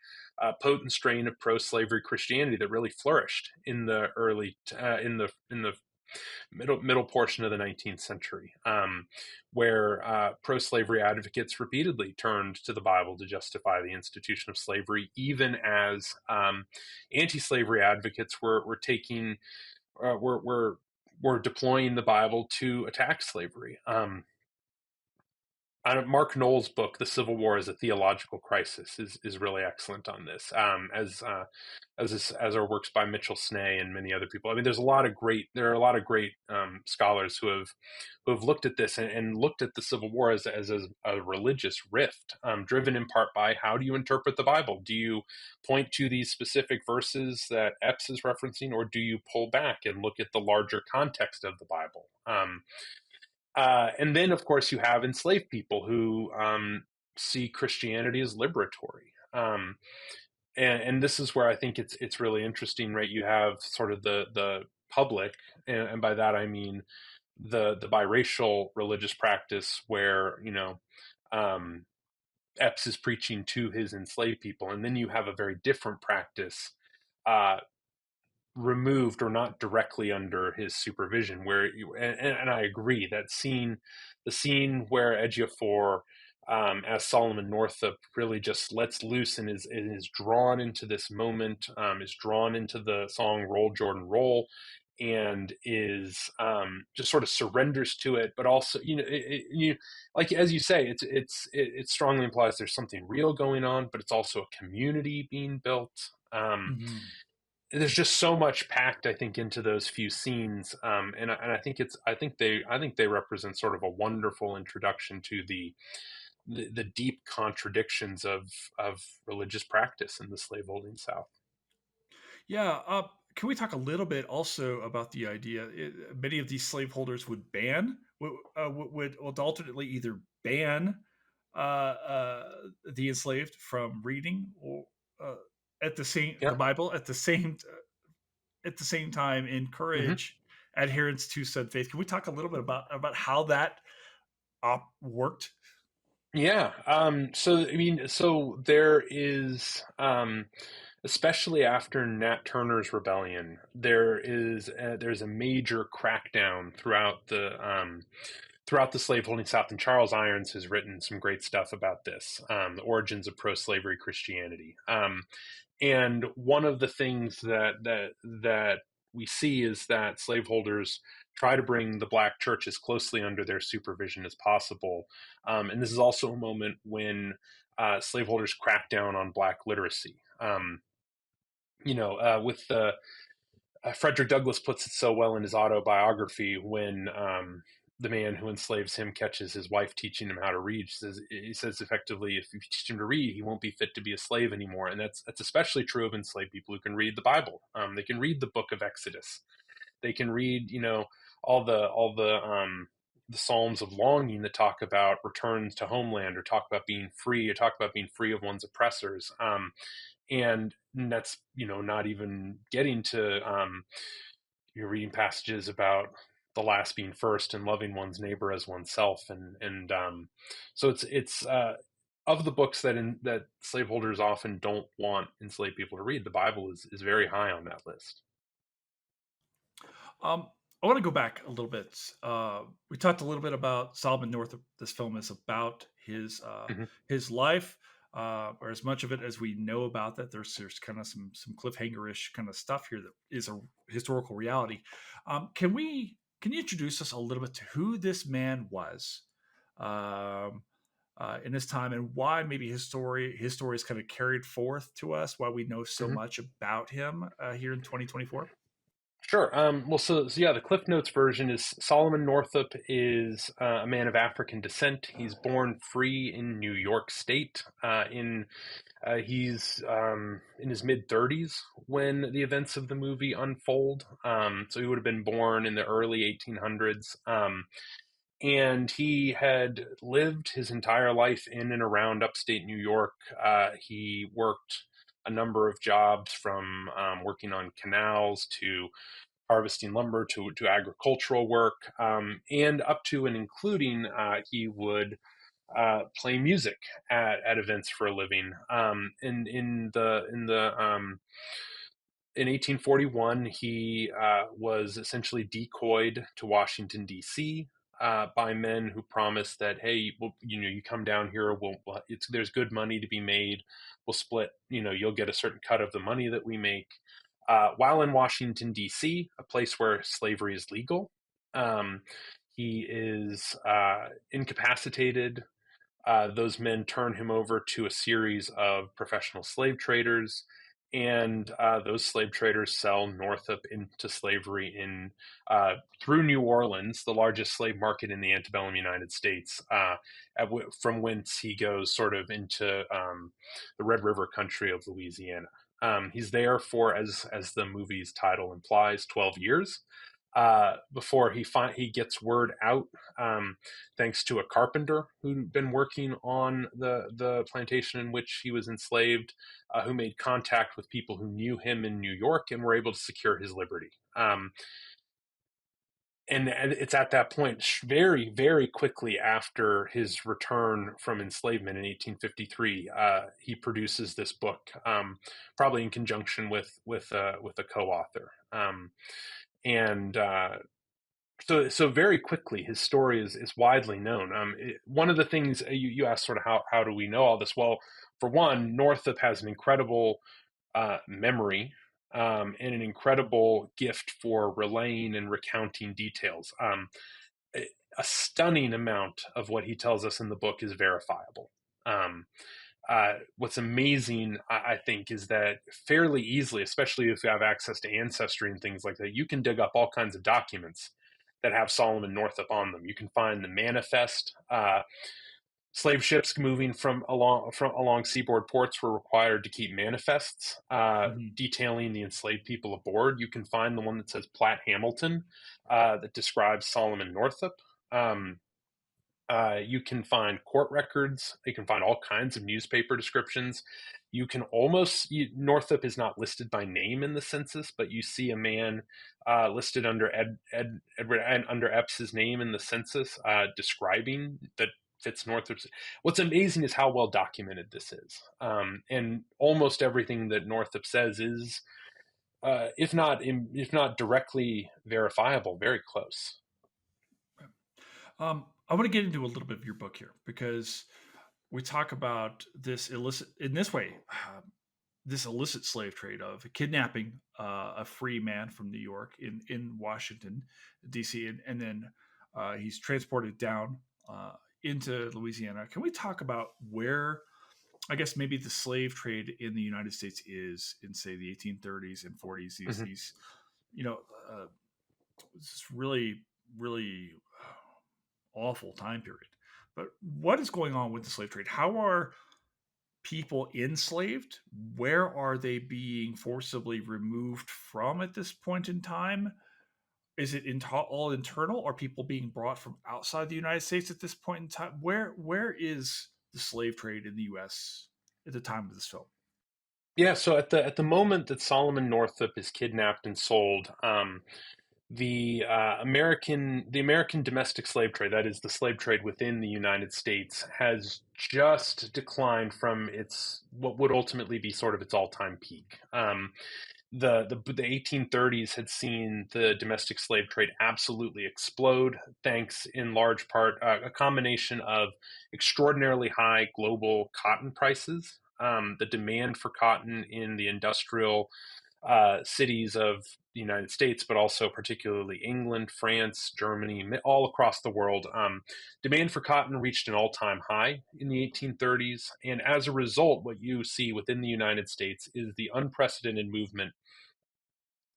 potent strain of pro-slavery Christianity that really flourished in the early in the middle portion of the 19th century, where pro-slavery advocates repeatedly turned to the Bible to justify the institution of slavery, even as anti-slavery advocates were taking were deploying the Bible to attack slavery. Mark Knoll's book, "The Civil War as a Theological Crisis," is really excellent on this. As are works by Mitchell Snay and many other people. I mean, there are a lot of great scholars who have looked at this, and looked at the Civil War as a religious rift, driven in part by how do you interpret the Bible? Do you point to these specific verses that Epps is referencing, or do you pull back and look at the larger context of the Bible? And then, of course, you have enslaved people who see Christianity as liberatory. And this is where I think it's really interesting, right? You have sort of the public, and by that I mean the biracial religious practice, where um, Epps is preaching to his enslaved people, and then you have a very different practice, uh, removed or not directly under his supervision, where and I agree that the scene where Ejiofor, as Solomon Northup, really just lets loose and is drawn into this moment, is drawn into the song "Roll Jordan Roll," and is just sort of surrenders to it, but also, like, as you say, it strongly implies there's something real going on, but it's also a community being built. Mm-hmm. There's just so much packed, I think, into those few scenes, and I think they represent sort of a wonderful introduction to the deep contradictions of religious practice in the slaveholding South. Yeah. Can we talk a little bit also about the idea? Many of these slaveholders would alternately either ban the enslaved from reading, or uh, the Yeah. Bible, at the same time Hmm. encourage adherence to said faith. Can we talk a little bit about how that worked? Yeah. So I mean, so there is, especially after Nat Turner's rebellion, there's a major crackdown throughout the slaveholding South, and Charles Irons has written some great stuff about this, the origins of pro-slavery Christianity. And one of the things that we see is that slaveholders try to bring the black church as closely under their supervision as possible. And this is also a moment when slaveholders crack down on black literacy. With the Frederick Douglass puts it so well in his autobiography, when the man who enslaves him catches his wife teaching him how to read. He says effectively, if you teach him to read, he won't be fit to be a slave anymore. And that's especially true of enslaved people who can read the Bible. They can read the Book of Exodus. They can read, all the Psalms of longing that talk about returns to homeland, or talk about being free, or talk about being free of one's oppressors. And that's, not even getting to, you're reading passages about the last being first and loving one's neighbor as oneself. And so it's of the books that slaveholders often don't want enslaved people to read, the Bible is very high on that list. Um, I want to go back a little bit. We talked a little bit about Solomon Northup. This film is about Hmm. his life, or as much of it as we know about that. There's kind of some cliffhanger-ish kind of stuff here that is a historical reality. Can you introduce us a little bit to who this man was um, in his time, and why maybe his story is kind of carried forth to us? Why we know so Hmm. much about him here in 2024? Sure. Well, so yeah, the Cliff Notes version is Solomon Northup is a man of African descent. He's born free in New York State. He's in his mid-30s when the events of the movie unfold. So he would have been born in the early 1800s. And he had lived his entire life in and around upstate New York. He worked a number of jobs, from working on canals to harvesting lumber to agricultural work, and up to and including he would play music at events for a living. In 1841, he was essentially decoyed to Washington, D.C. By men who promised that, hey, well, you come down here, there's good money to be made. We'll split, you'll get a certain cut of the money that we make. While in Washington, D.C., a place where slavery is legal, um, he is incapacitated. Those men turn him over to a series of professional slave traders, and those slave traders sell Northup into slavery in through New Orleans, the largest slave market in the antebellum United States, from whence he goes sort of into the Red River country of Louisiana. He's there for, as the movie's title implies, 12 years. Before he gets word out, um, thanks to a carpenter who'd been working on the plantation in which he was enslaved, who made contact with people who knew him in New York and were able to secure his liberty. And it's at that point, very, very quickly after his return from enslavement in 1853, he produces this book, probably in conjunction with a co-author. And So very quickly, his story is widely known. One of the things you asked, sort of how do we know all this? Well, for one, Northup has an incredible memory, and an incredible gift for relaying and recounting details. A stunning amount of what he tells us in the book is verifiable. Um, what's amazing, I think, is that fairly easily, especially if you have access to ancestry and things like that, you can dig up all kinds of documents that have Solomon Northup on them. You can find the manifest. Slave ships moving from along seaboard ports were required to keep manifests Mhm. detailing the enslaved people aboard. You can find the one that says Platt Hamilton, that describes Solomon Northup. Um, you can find court records. You can find all kinds of newspaper descriptions. Northup is not listed by name in the census, but you see a man listed under Edward and under Epps's name in the census, describing that fits Northup's. What's amazing is how well documented this is, and almost everything that Northup says is, if not directly verifiable, very close. I want to get into a little bit of your book here because we talk about this illicit in this way, this illicit slave trade of kidnapping a free man from New York in Washington, D.C., and then he's transported down into Louisiana. Can we talk about where, I guess, maybe the slave trade in the United States is in, say, the 1830s and 40s? Mhm. These you know, uh, this really, really awful time period. But what is going on with the slave trade? How are people enslaved? Where are they being forcibly removed from at this point in time? Is it all internal? Are people being brought from outside the United States at this point in time? Where is the slave trade in the U.S. at the time of this film? Yeah, so at the moment that Solomon Northup is kidnapped and sold, the American domestic slave trade, that is the slave trade within the United States, has just declined from its what would ultimately be sort of its all time peak. The 1830s had seen the domestic slave trade absolutely explode, thanks in large part a combination of extraordinarily high global cotton prices, the demand for cotton in the industrial cities of the United States, but also particularly England, France, Germany, all across the world. Demand for cotton reached an all time high in the 1830s. And as a result, what you see within the United States is the unprecedented movement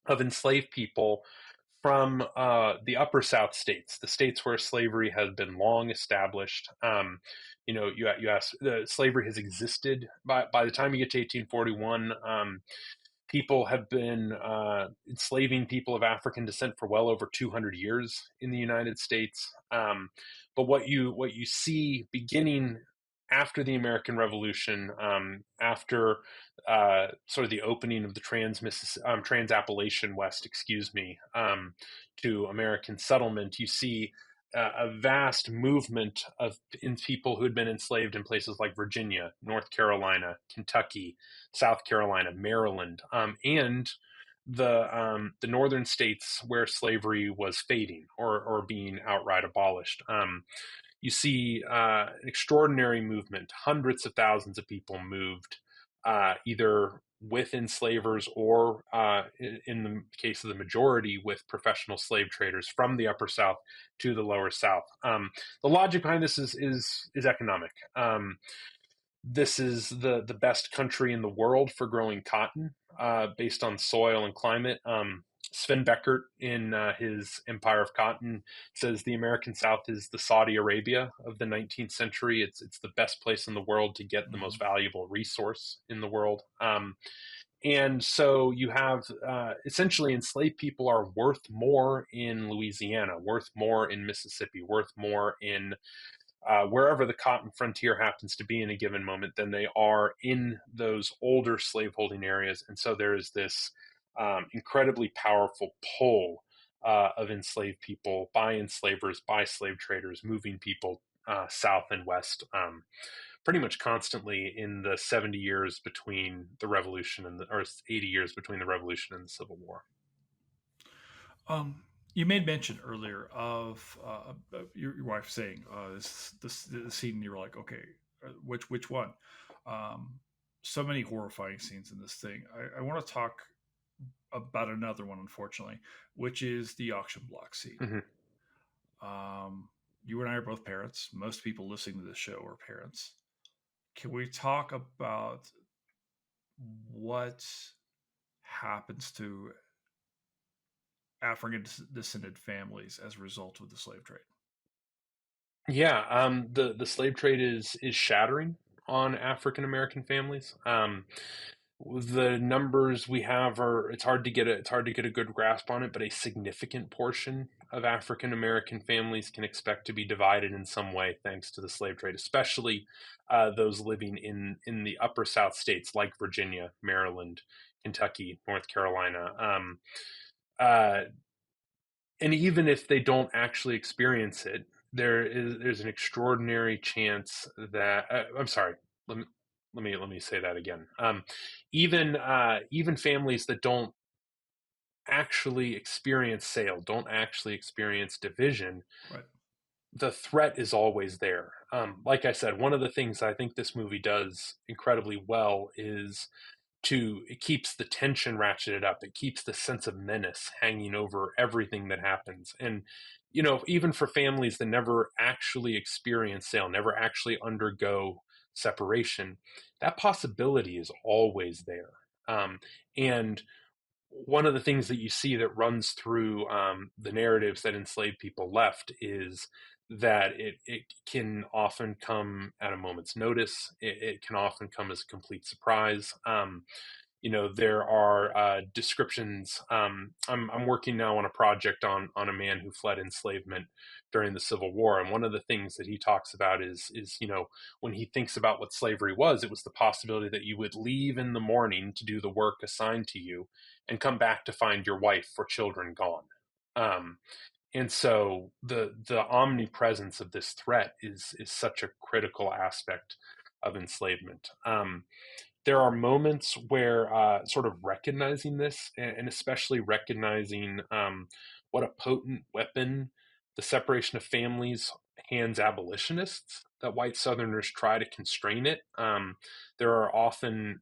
of enslaved people from the upper South states, the states where slavery has been long established. You ask, slavery has existed by the time you get to 1841. People have been enslaving people of African descent for well over 200 years in the United States. But what you see beginning after the American Revolution, after sort of the opening of the Trans-Appalachian West, excuse me, to American settlement, you see a vast movement of people who had been enslaved in places like Virginia, North Carolina, Kentucky, South Carolina, Maryland, and the northern states where slavery was fading or being outright abolished. You see an extraordinary movement. Hundreds of thousands of people moved, either with enslavers or, in the case of the majority, with professional slave traders from the upper South to the lower South. The logic behind this is economic. This is the best country in the world for growing cotton, based on soil and climate. Sven Beckert, in his Empire of Cotton, says the American South is the Saudi Arabia of the 19th century. It's the best place in the world to get the most Mhm. valuable resource in the world. And so you have, essentially, enslaved people are worth more in Louisiana, worth more in Mississippi, worth more in wherever the cotton frontier happens to be in a given moment than they are in those older slaveholding areas. And so there is this incredibly powerful pull of enslaved people by enslavers, by slave traders, moving people south and west, pretty much constantly in the 70 years between the Revolution or 80 years between the Revolution and the Civil War. Um, you made mention earlier of your wife saying this scene. You were like, okay, which one? Um, so many horrifying scenes in this thing. I want to talk about another one, unfortunately, which is the auction block scene. Mm-hmm. You and I are both parents. Most people listening to this show are parents. Can we talk about what happens to African descended families as a result of the slave trade? Yeah, the slave trade is shattering on African American families. The numbers we have are it's hard to get a good grasp on it, but a significant portion of African American families can expect to be divided in some way thanks to the slave trade, especially those living in the upper South states like Virginia, Maryland, Kentucky, North Carolina. Uh, and even if they don't actually experience it, there's an extraordinary chance that I'm sorry. Let me let me say that again. Even families that don't actually experience sale, don't actually experience division, Right. the threat is always there. Like I said, one of the things I think this movie does incredibly well is it keeps the tension ratcheted up. It keeps the sense of menace hanging over everything that happens. And, even for families that never actually experience sale, never actually undergo separation, that possibility is always there. And one of the things that you see that runs through the narratives that enslaved people left is that it can often come at a moment's notice. It can often come as a complete surprise. there are descriptions. I'm working now on a project on a man who fled enslavement during the Civil War, and one of the things that he talks about is when he thinks about what slavery was, it was the possibility that you would leave in the morning to do the work assigned to you, and come back to find your wife or children gone. Um, and so the omnipresence of this threat is such a critical aspect of enslavement. There are moments where sort of recognizing this, and especially recognizing what a potent weapon the separation of families hands abolitionists, that white Southerners try to constrain it. There are often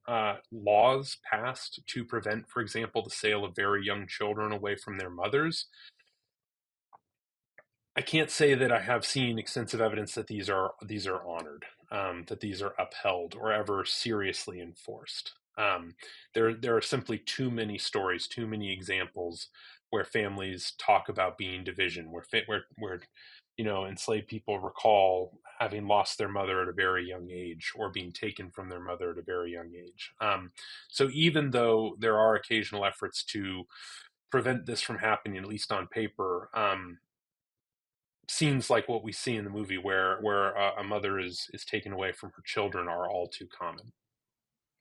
laws passed to prevent, for example, the sale of very young children away from their mothers. I can't say that I have seen extensive evidence that these are honored, that these are upheld or ever seriously enforced. There are simply too many stories, too many examples where families talk about being division, where enslaved people recall having lost their mother at a very young age, or being taken from their mother at a very young age. So even though there are occasional efforts to prevent this from happening, at least on paper, scenes like what we see in the movie where a mother is taken away from her children are all too common.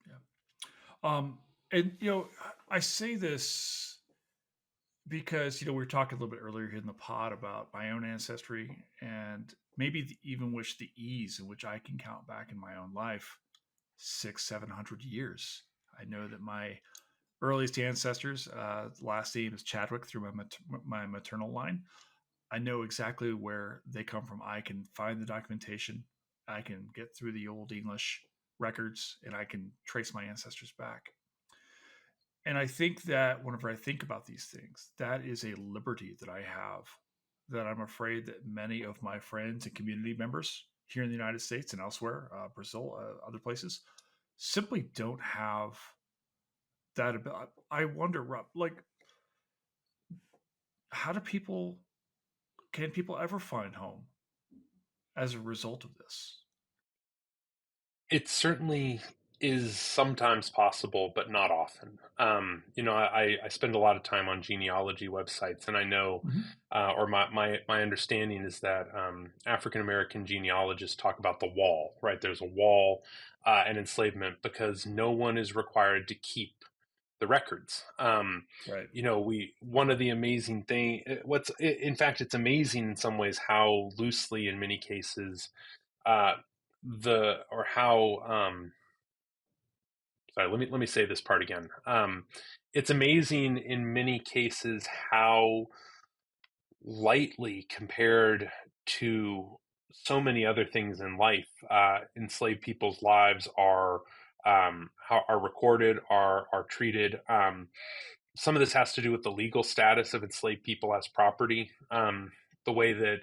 Yeah. And I say this because we were talking a little bit earlier here in the pod about my own ancestry, and maybe even wish the ease in which I can count back in my own life 600-700 years. I know that my earliest ancestors, last name is Chadwick through my maternal line. I know exactly where they come from. I can find the documentation. I can get through the old English records, and I can trace my ancestors back. And I think that whenever I think about these things, that is a liberty that I have, that I'm afraid that many of my friends and community members here in the United States and elsewhere, Brazil, other places, simply don't have that ability. I wonder, Rob, like, how can people ever find home as a result of this? It certainly is sometimes possible, but not often. I spend a lot of time on genealogy websites, and I know, Mm-hmm. or my understanding is that African American genealogists talk about the wall, right? There's a wall and enslavement because no one is required to keep the records. Right. One of the amazing thing, in fact, it's amazing in some ways how loosely, in many cases, uh, the or how sorry, let me say this part again. It's amazing in many cases how lightly, compared to so many other things in life, enslaved people's lives are recorded, are treated. Some of this has to do with the legal status of enslaved people as property, the way that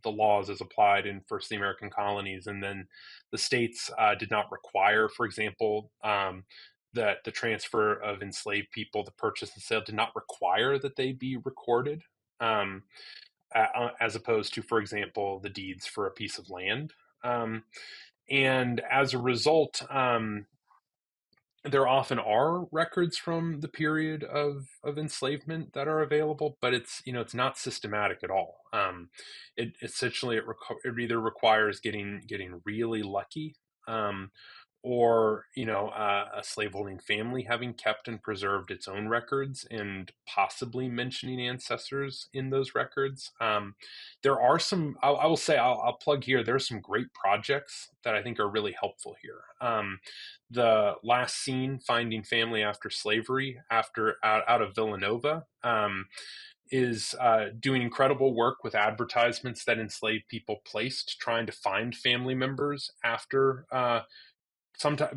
the laws as applied in first the American colonies, and then the states did not require, for example, that the transfer of enslaved people, the purchase and sale, did not require that they be recorded, um, as opposed to, for example, the deeds for a piece of land. And as a result, there often are records from the period of enslavement that are available, but it's not systematic at all. It essentially it either requires getting really lucky, um, or a slaveholding family having kept and preserved its own records and possibly mentioning ancestors in those records. There are some. I will say I'll plug here. There are some great projects that I think are really helpful here. The last scene, Finding Family After Slavery, out of Villanova, is doing incredible work with advertisements that enslaved people placed trying to find family members after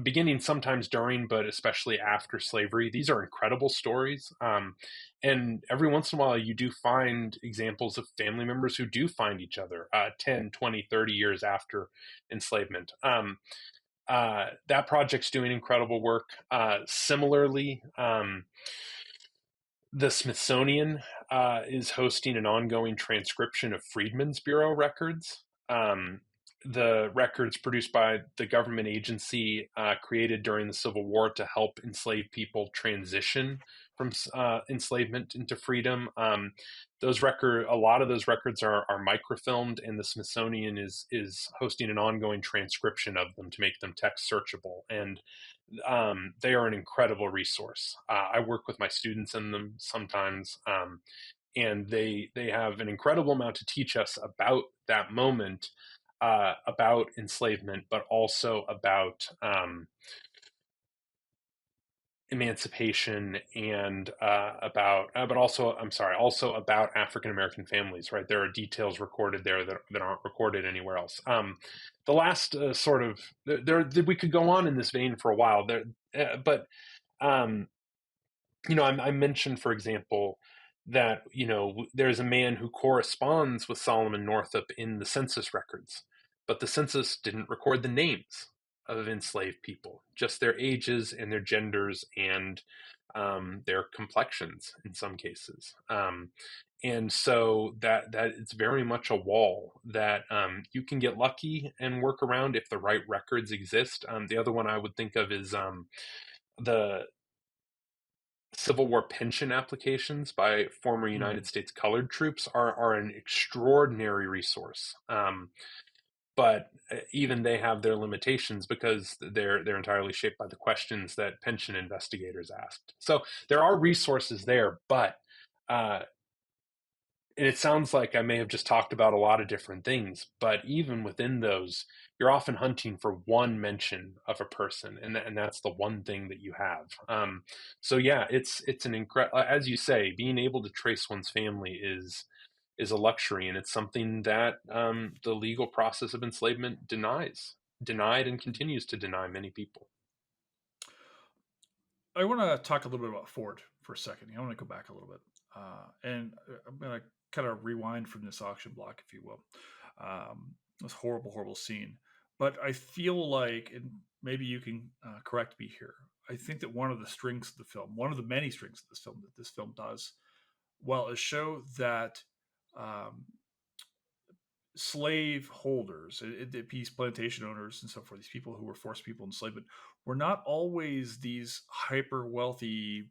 beginning sometimes during, but especially after slavery. These are incredible stories. And every once in a while, you do find examples of family members who do find each other 10, 20, 30 years after enslavement. That project's doing incredible work. Similarly, the Smithsonian is hosting an ongoing transcription of Freedmen's Bureau records. the records produced by the government agency created during the Civil War to help enslaved people transition from enslavement into freedom. A lot of those records are microfilmed, and the Smithsonian is hosting an ongoing transcription of them to make them text searchable. And they are an incredible resource. I work with my students in them sometimes, and they have an incredible amount to teach us about that moment, about enslavement, but also about emancipation and also about African American families. Right, there are details recorded there that aren't recorded anywhere else. The last we could go on in this vein for a while there, but um, I mentioned, for example, that there's a man who corresponds with Solomon Northup in the census records, but the census didn't record the names of enslaved people, just their ages and their genders and their complexions in some cases. And so that it's very much a wall that you can get lucky and work around if the right records exist. The other one I would think of is the Civil War pension applications by former United States colored troops are an extraordinary resource. But even they have their limitations because they're entirely shaped by the questions that pension investigators asked. So there are resources there, but and it sounds like I may have just talked about a lot of different things, but even within those, you're often hunting for one mention of a person, and that's the one thing that you have. So yeah, it's an incredible, as you say, being able to trace one's family is a luxury, and it's something that the legal process of enslavement denied, and continues to deny many people. I want to talk a little bit about Ford for a second. I want to go back a little bit, and I'm going to kind of rewind from this auction block, if you will. This horrible, horrible scene. But I feel like, and maybe you can correct me here. I think that one of the strengths of the film, one of the many strengths of this film does well, is show that um, slave holders, the peace plantation owners, and so forth, these people who were forced people enslavement, were not always these hyper wealthy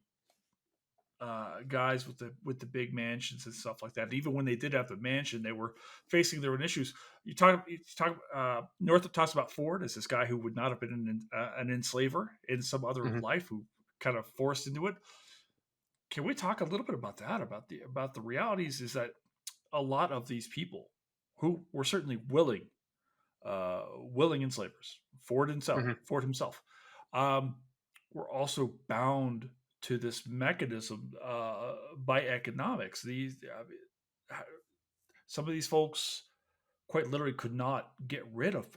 guys with the big mansions and stuff like that. Even when they did have the mansion, they were facing their own issues. Northup talks about Ford as this guy who would not have been an enslaver in some other Mm-hmm. life, who kind of forced into it. Can we talk a little bit about that? About the realities is that a lot of these people who were certainly willing enslavers, Mm-hmm. Ford himself, um, were also bound to this mechanism by economics. Some of these folks quite literally could not get rid of.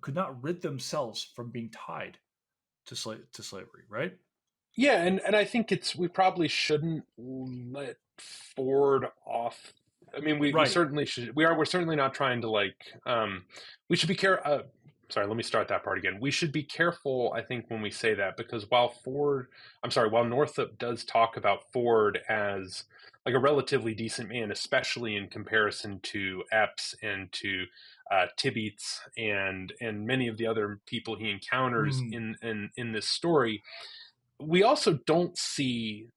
Could not rid themselves from being tied to slavery, right? Yeah, and I think we probably shouldn't let Ford off. I mean, we Right. certainly should. We're certainly not trying to we should be careful. Sorry, let me start that part again. We should be careful, I think, when we say that, because while Northup does talk about Ford as like a relatively decent man, especially in comparison to Epps and to Tibbetts and many of the other people he encounters Mm, in this story, we also don't see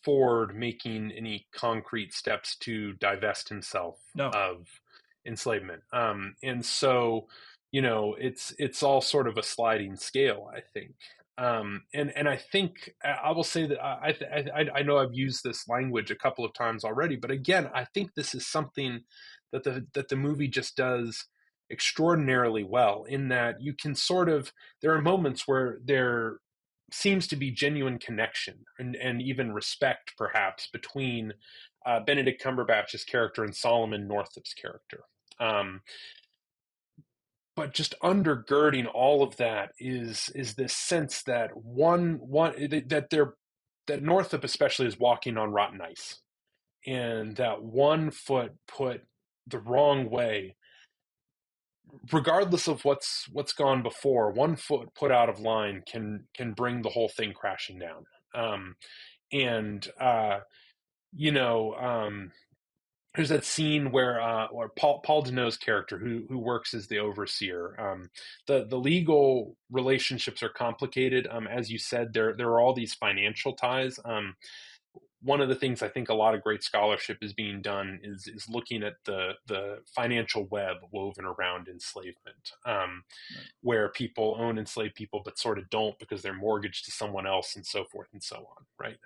Ford making any concrete steps to divest himself no. of enslavement. And so, it's all sort of a sliding scale, I think. And I think I will say that I know I've used this language a couple of times already, but again, I think this is something that the movie just does extraordinarily well, in that you can there are moments where there seems to be genuine connection and even respect, perhaps, between Benedict Cumberbatch's character and Solomon Northup's character. Um, but just undergirding all of that is this sense that that Northup especially is walking on rotten ice, and that one foot put the wrong way, regardless of what's gone before, one foot put out of line can bring the whole thing crashing down. And you know, um, there's that scene where Paul Dano's character, who works as the overseer, the legal relationships are complicated. As you said, there are all these financial ties. One of the things I think a lot of great scholarship is being done is looking at the financial web woven around enslavement, Right. where people own enslaved people but sort of don't because they're mortgaged to someone else, and so forth and so on, right?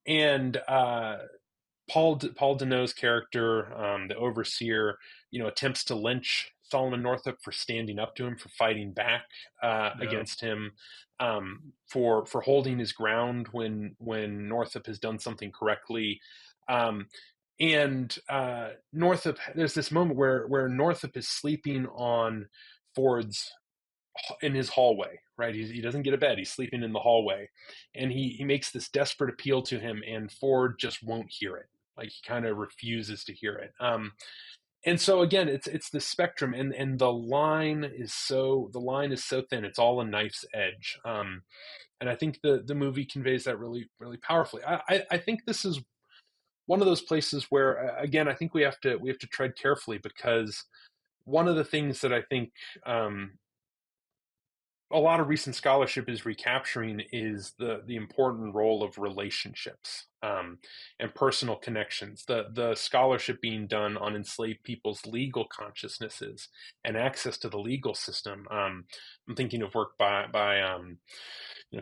And Paul Dano's character, the overseer, attempts to lynch Solomon Northup for standing up to him, for fighting back Yeah. against him, for holding his ground when Northup has done something correctly. Um, and Northup, there's this moment where Northup is sleeping on Ford's in his hallway, right? He doesn't get a bed. He's sleeping in the hallway, and he makes this desperate appeal to him, and Ford just won't hear it. Like, he kind of refuses to hear it. And so again, it's the spectrum, and the line is so thin. It's all a knife's edge. And I think the movie conveys that really really powerfully. I think this is one of those places where, again, I think we have to tread carefully, because one of the things that I think a lot of recent scholarship is recapturing is the important role of relationships, and personal connections. The scholarship being done on enslaved people's legal consciousnesses and access to the legal system. I'm thinking of work by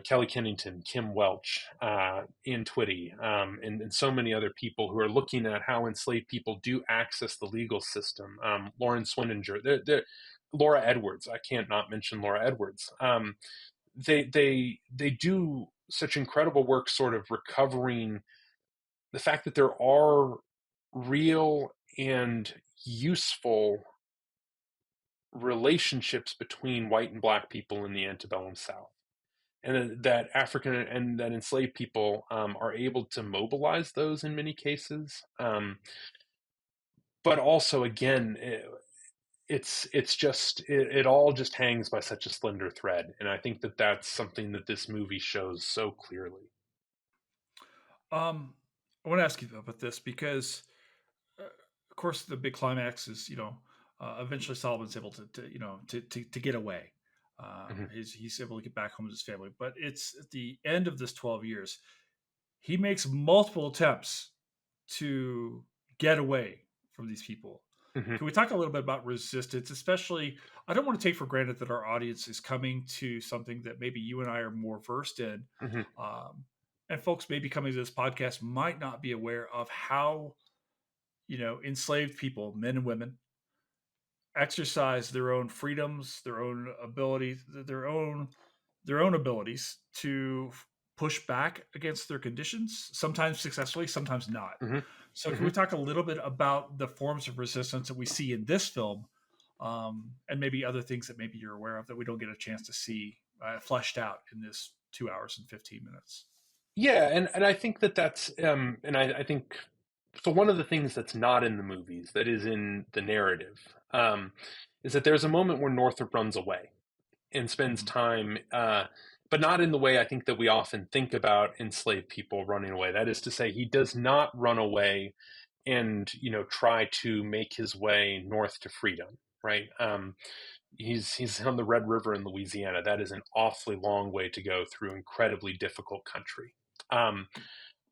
Kelly Kennington, Kim Welch, Ian Twitty, and so many other people who are looking at how enslaved people do access the legal system. Lauren Swinninger, Laura Edwards. I can't not mention Laura Edwards. They do such incredible work, sort of recovering the fact that there are real and useful relationships between white and black people in the antebellum South, and that African and that enslaved people are able to mobilize those in many cases. But also, again, it all just hangs by such a slender thread, and I think that that's something that this movie shows so clearly. Um, I want to ask you about this because, of course, the big climax is eventually Solomon's able to get away. Hmm. He's able to get back home to his family, but it's at the end of this 12 years. He makes multiple attempts to get away from these people. Hmm. Can we talk a little bit about resistance? Especially, I don't want to take for granted that our audience is coming to something that maybe you and I are more versed in. Hmm. Um, and folks maybe coming to this podcast might not be aware of how, enslaved people, men and women, exercise their own freedoms, their own abilities, their own abilities to push back against their conditions, sometimes successfully, sometimes not. Hmm. So, can Hmm. we talk a little bit about the forms of resistance that we see in this film, and maybe other things that maybe you're aware of that we don't get a chance to see fleshed out in this 2 hours and 15 minutes? Yeah, and I think that's and I think so. One of the things that's not in the movies that is in the narrative, is that there's a moment where Northup runs away and spends Mm-hmm. time, but not in the way I think that we often think about enslaved people running away. That is to say, he does not run away and try to make his way north to freedom. Right? He's on the Red River in Louisiana. That is an awfully long way to go through incredibly difficult country. Um,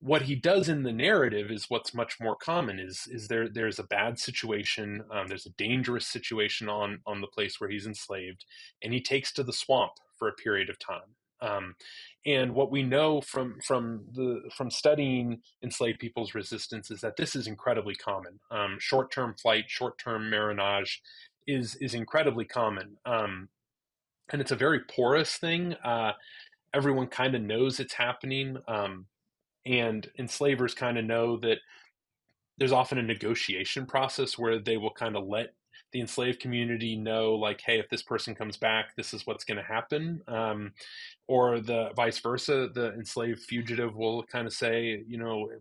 what he does in the narrative is what's much more common is there's a bad situation, there's a dangerous situation on the place where he's enslaved, and he takes to the swamp for a period of time. And what we know from studying enslaved people's resistance is that this is incredibly common. Short-term flight, short-term marronage is incredibly common, and it's a very porous thing. Everyone kind of knows it's happening, and enslavers kind of know that there's often a negotiation process where they will kind of let the enslaved community know, like, hey, if this person comes back, this is what's going to happen. Or the vice versa, the enslaved fugitive will kind of say,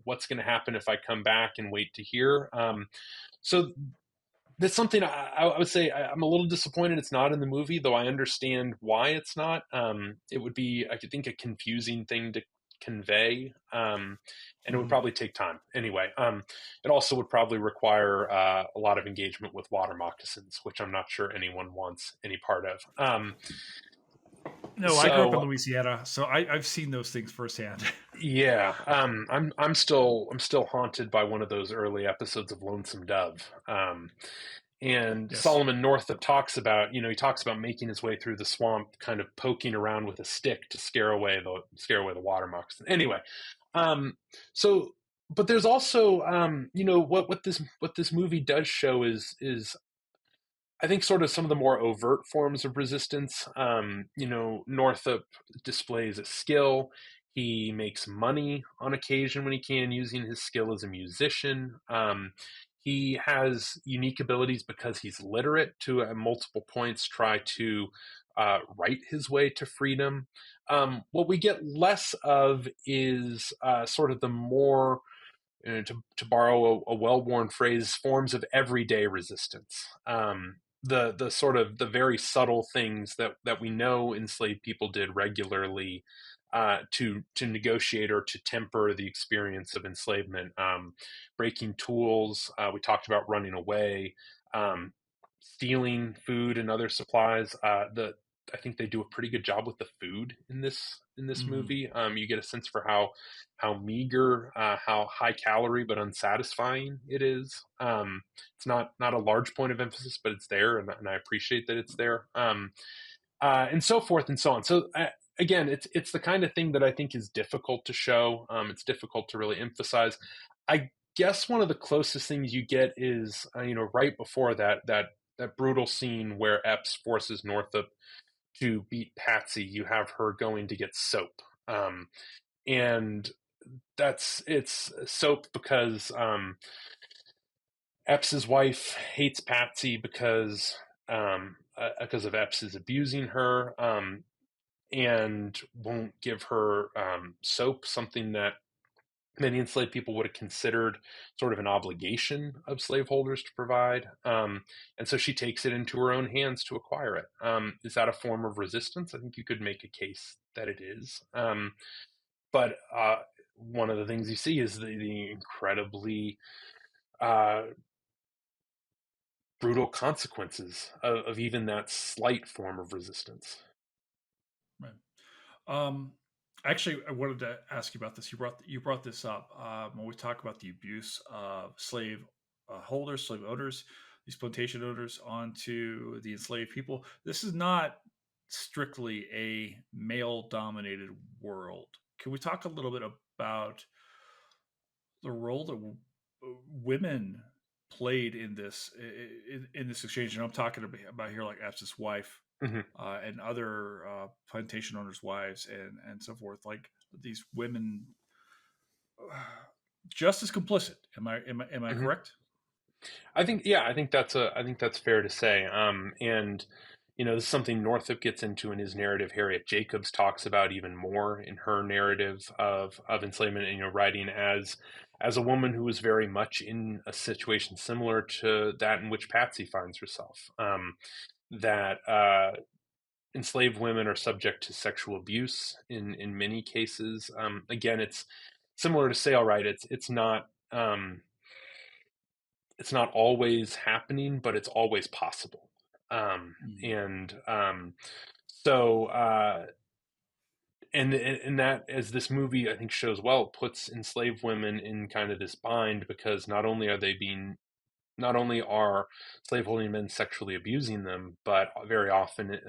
what's going to happen if I come back, and wait to hear. So that's something I would say I'm a little disappointed it's not in the movie, though I understand why it's not. It would be, I could think, a confusing thing convey, and it would Mhm. probably take time. Anyway, it also would probably require a lot of engagement with water moccasins, which I'm not sure anyone wants any part of. No, I grew up in So Louisiana, so I've seen those things firsthand. yeah, I'm still haunted by one of those early episodes of Lonesome Dove. And Yes. Solomon Northup talks about, he talks about making his way through the swamp, kind of poking around with a stick to scare away the water moccasin. Anyway, um, so but there's also, what this movie does show is I think sort of some of the more overt forms of resistance. Northup displays a skill. He makes money on occasion when he can, using his skill as a musician. He has unique abilities because he's literate to, at multiple points, try to write his way to freedom. What we get less of is sort of the more, to borrow a well-worn phrase, forms of everyday resistance. The sort of the very subtle things that we know enslaved people did regularly to negotiate or to temper the experience of enslavement. Breaking tools. We talked about running away. Um, Stealing food and other supplies. The I think they do a pretty good job with the food in this Mhm. movie. You get a sense for how meager, how high calorie but unsatisfying it is. It's not a large point of emphasis, but it's there, and I appreciate that it's there. And so forth and so on. So again, it's the kind of thing that I think is difficult to show. It's difficult to really emphasize. I guess one of the closest things you get is right before that brutal scene where Epps forces Northup to beat Patsy. You have her going to get soap. And it's soap because Epps's wife hates Patsy because of Epps's abusing her, and won't give her soap, something that many enslaved people would have considered sort of an obligation of slaveholders to provide. And so she takes it into her own hands to acquire it. Is that a form of resistance? I think you could make a case that it is. But one of the things you see is the incredibly uh, brutal consequences of even that slight form of resistance. Right. Um, Actually, I wanted to ask you about this. You brought this up when we talk about the abuse of slave holders, slave owners, these plantation owners onto the enslaved people. This is not strictly a male-dominated world. Can we talk a little bit about the role that women played in this exchange? And I'm talking about here like Epps' wife Hmm. and other plantation owners' wives and so forth. Like these women, just as complicit. Am I Hmm. correct? I think that's fair to say. And this is something Northup gets into in his narrative. Harriet Jacobs talks about even more in her narrative of enslavement, and writing as a woman who was very much in a situation similar to that in which Patsy finds herself. That enslaved women are subject to sexual abuse in many cases. Again, it's similar to Sale, right? It's not always happening, but it's always possible. Mm. And so and that, as this movie I think shows well, puts enslaved women in kind of this bind, because not only are slaveholding men sexually abusing them, but very often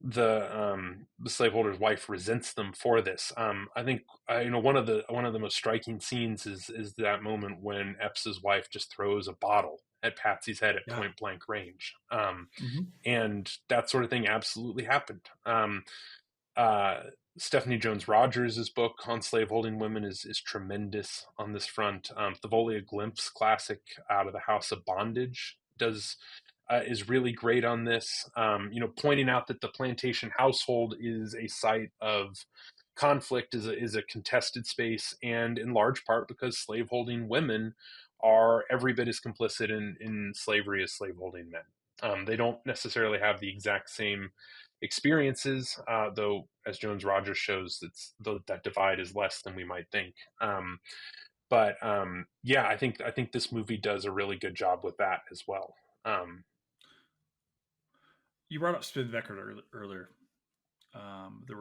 the slaveholder's wife resents them for this. I think one of the most striking scenes is that moment when Epps's wife just throws a bottle at Patsy's head at Yeah. point blank range, Hmm. and that sort of thing absolutely happened. Uh, Stephanie Jones Rogers' book on slaveholding women is tremendous on this front. The Volia Glimpse classic, Out of the House of Bondage, is really great on this. Pointing out that the plantation household is a site of conflict, is a contested space, and in large part because slaveholding women are every bit as complicit in slavery as slaveholding men. They don't necessarily have the exact same experiences. Though, as Jones Rogers shows, that divide is less than we might think. But yeah, I think this movie does a really good job with that as well. Um, You brought up Spin Beckert earlier. There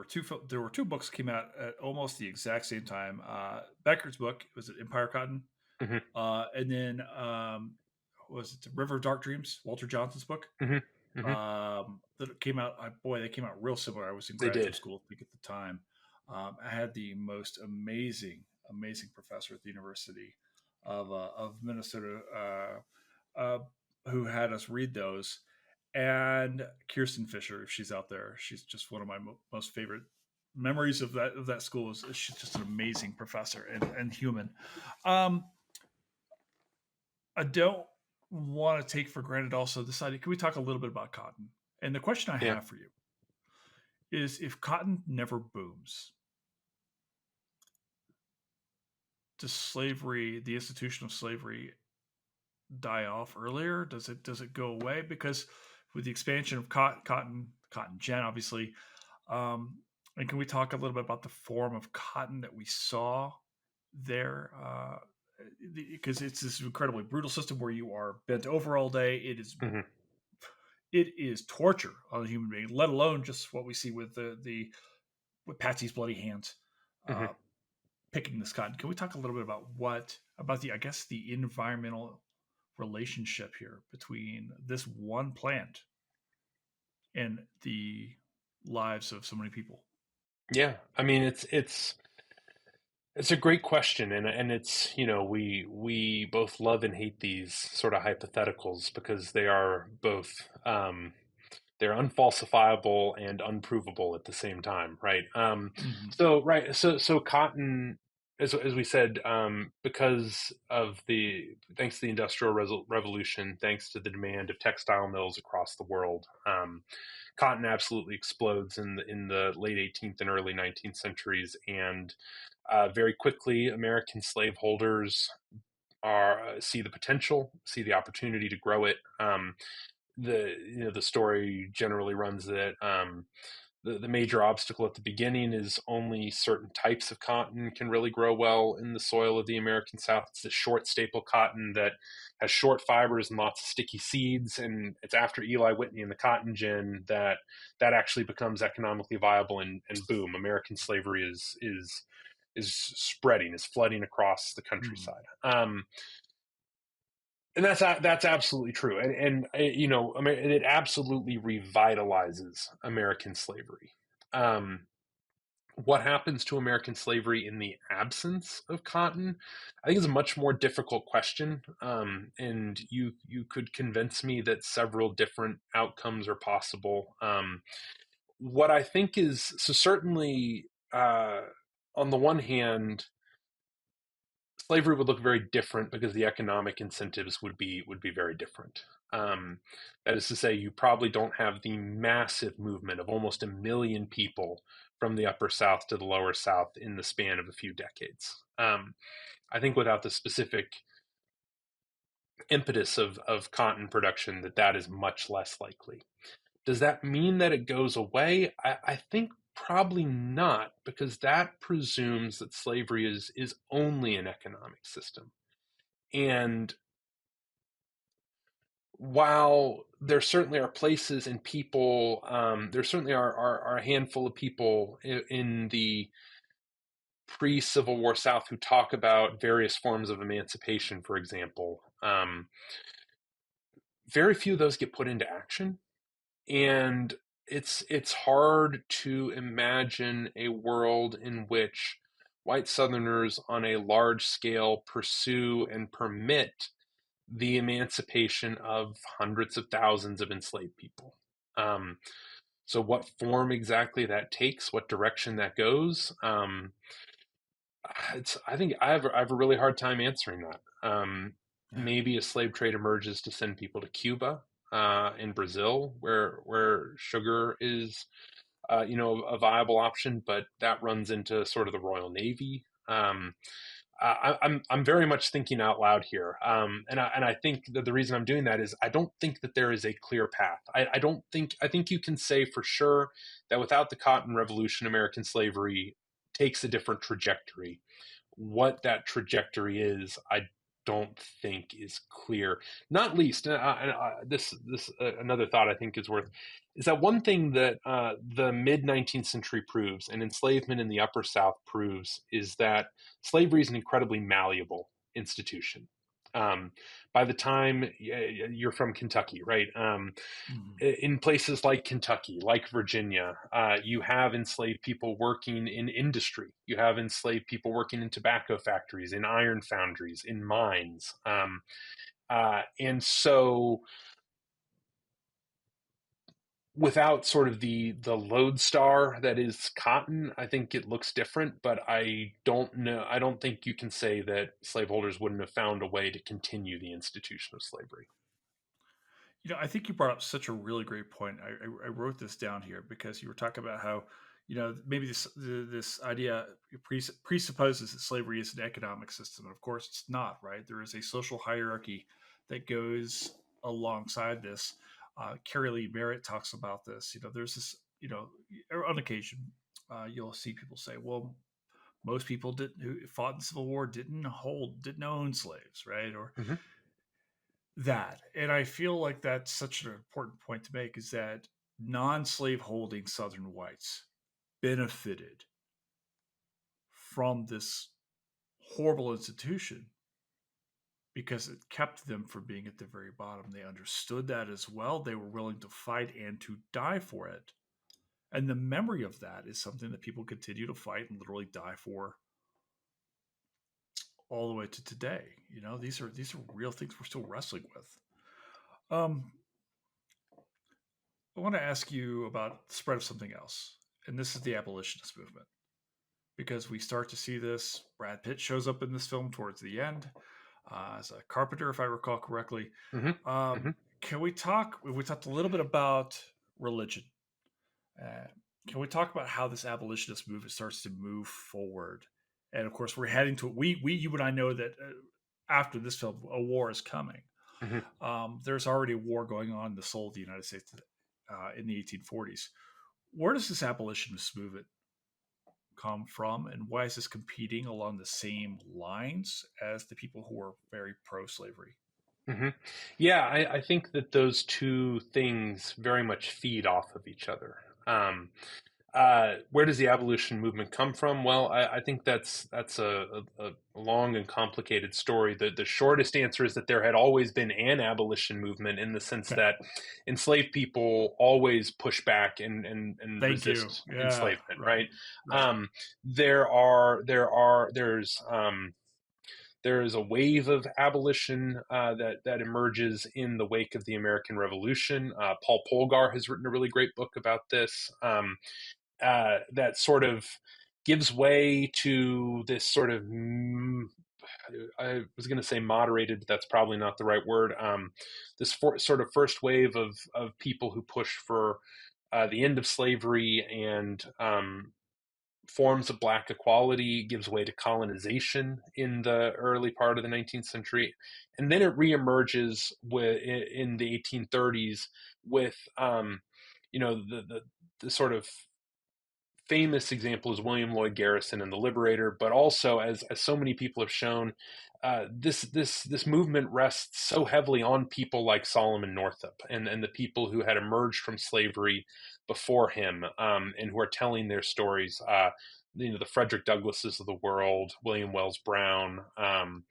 were two books came out at almost the exact same time. Becker's book was it Empire Cotton, mhm, and then was it River of Dark Dreams, Walter Johnson's book. mhm, mhm. That came out. Boy, they came out real similar. I was in They graduate did. school, I think, at the time. I had the most amazing professor at the University of Minnesota who had us read those. And Kirsten Fisher, if she's out there, she's just one of my most favorite memories of that school. Is she's just an amazing professor and human. Um, I don't want to take for granted also this idea. Can we talk a little bit about cotton? And the question I Yeah. have for you is if cotton never booms, does slavery, the institution of slavery, die off earlier? Does it go away? Because with the expansion of cotton gin, obviously, and can we talk a little bit about the form of cotton that we saw there? Because it's this incredibly brutal system where you are bent over all day. Mhm, It is torture on a human being, let alone just what we see with with Patsy's bloody hands mhm. uh, picking this cotton. Can we talk a little bit about the I guess the environmental relationship here between this one plant and the lives of so many people? Yeah, I mean it's a great question, and it's we both love and hate these sort of hypotheticals because they are both they're unfalsifiable and unprovable at the same time, right? Mm-hmm. So cotton, as we said, because of the thanks to the Industrial Revolution, thanks to the demand of textile mills across the world, cotton absolutely explodes in the late 18th and early 19th centuries, and very quickly, American slaveholders see the potential, see the opportunity to grow it. The story generally runs that the major obstacle at the beginning is only certain types of cotton can really grow well in the soil of the American South. It's the short staple cotton that has short fibers and lots of sticky seeds, and it's after Eli Whitney and the cotton gin that actually becomes economically viable, and boom, American slavery is spreading, is flooding across the Mm-hmm. countryside. And that's absolutely true, and it absolutely revitalizes American slavery. Um, what happens to American slavery in the absence of cotton? I think is a much more difficult question, and you could convince me that several different outcomes are possible. What I think is so certainly on the one hand, slavery would look very different because the economic incentives would be very different. That is to say, you probably don't have the massive movement of almost 1 million people from the upper South to the lower South in the span of a few decades. I think without the specific impetus of cotton production, that is much less likely. Does that mean that it goes away? I think probably not, because that presumes that slavery is only an economic system. And while there certainly are places and people, there certainly are a handful of people in the pre-Civil War South who talk about various forms of emancipation, for example. Very few of those get put into action, and it's hard to imagine a world in which white Southerners on a large scale pursue and permit the emancipation of hundreds of thousands of enslaved people. Um, so, what form exactly that takes, what direction that goes, I think I have a really hard time answering that. Yeah. Maybe a slave trade emerges to send people to Cuba, in Brazil, where sugar is a viable option, but that runs into sort of the Royal Navy. I'm very much thinking out loud here, and I think that the reason I'm doing that is I don't think that there is a clear path. I think you can say for sure that without the Cotton Revolution, American slavery takes a different trajectory. What that trajectory is, I don't think is clear. Not least, this another thought I think is worth is that one thing that the mid 19th century proves, and enslavement in the Upper South proves, is that slavery is an incredibly malleable institution. Um, by the time you're from Kentucky, right? Mhm. In places like Kentucky, like Virginia, you have enslaved people working in industry. You have enslaved people working in tobacco factories, in iron foundries, in mines. And so without sort of the lodestar that is cotton, I think it looks different, but I don't know. I don't think you can say that slaveholders wouldn't have found a way to continue the institution of slavery. I think you brought up such a really great point. I wrote this down here because you were talking about how, maybe this idea presupposes that slavery is an economic system. And of course, it's not, right? There is a social hierarchy that goes alongside this. Carrie Lee Merritt talks about this. There's this, on occasion, you'll see people say, well, most people who fought in the Civil War didn't own slaves, right? Or Mm-hmm. that. And I feel like that's such an important point to make, is that non-slave holding Southern whites benefited from this horrible institution because it kept them from being at the very bottom. They understood that as well. They were willing to fight and to die for it. And the memory of that is something that people continue to fight and literally die for all the way to today. These are real things we're still wrestling with. Um, I want to ask you about the spread of something else, and this is the abolitionist movement, because we start to see this. Brad Pitt shows up in this film towards the end as a carpenter, if I recall correctly. Mm-hmm. Mm-hmm. Can we talk? We talked a little bit about religion. Uh, can we talk about how this abolitionist movement starts to move forward? And of course, we're heading to you and I know that after this film, a war is coming. Mm-hmm. There's already a war going on in the soul of the United States in the 1840s. Where does this abolitionist movement come from, and why is this competing along the same lines as the people who are very pro-slavery? Mm-hmm. Yeah, I think that those two things very much feed off of each other. Where does the abolition movement come from? Well, I think that's a long and complicated story. The shortest answer is that there had always been an abolition movement in the sense Okay, that enslaved people always push back and thank you. resist Yeah, enslavement. right, Right? right. There is a wave of abolition that emerges in the wake of the American Revolution. Paul Polgar has written a really great book about this. That sort of gives way to this sort of I was going to say moderated, but that's probably not the right word. Sort of first wave of people who push for the end of slavery and forms of black equality, gives way to colonization in the early part of the 19th century, and then it reemerges in the 1830s with the sort of famous example is William Lloyd Garrison and the Liberator, but also as so many people have shown, this movement rests so heavily on people like Solomon Northup and the people who had emerged from slavery before him, and who are telling their stories. The Frederick Douglasses of the world, William Wells Brown, and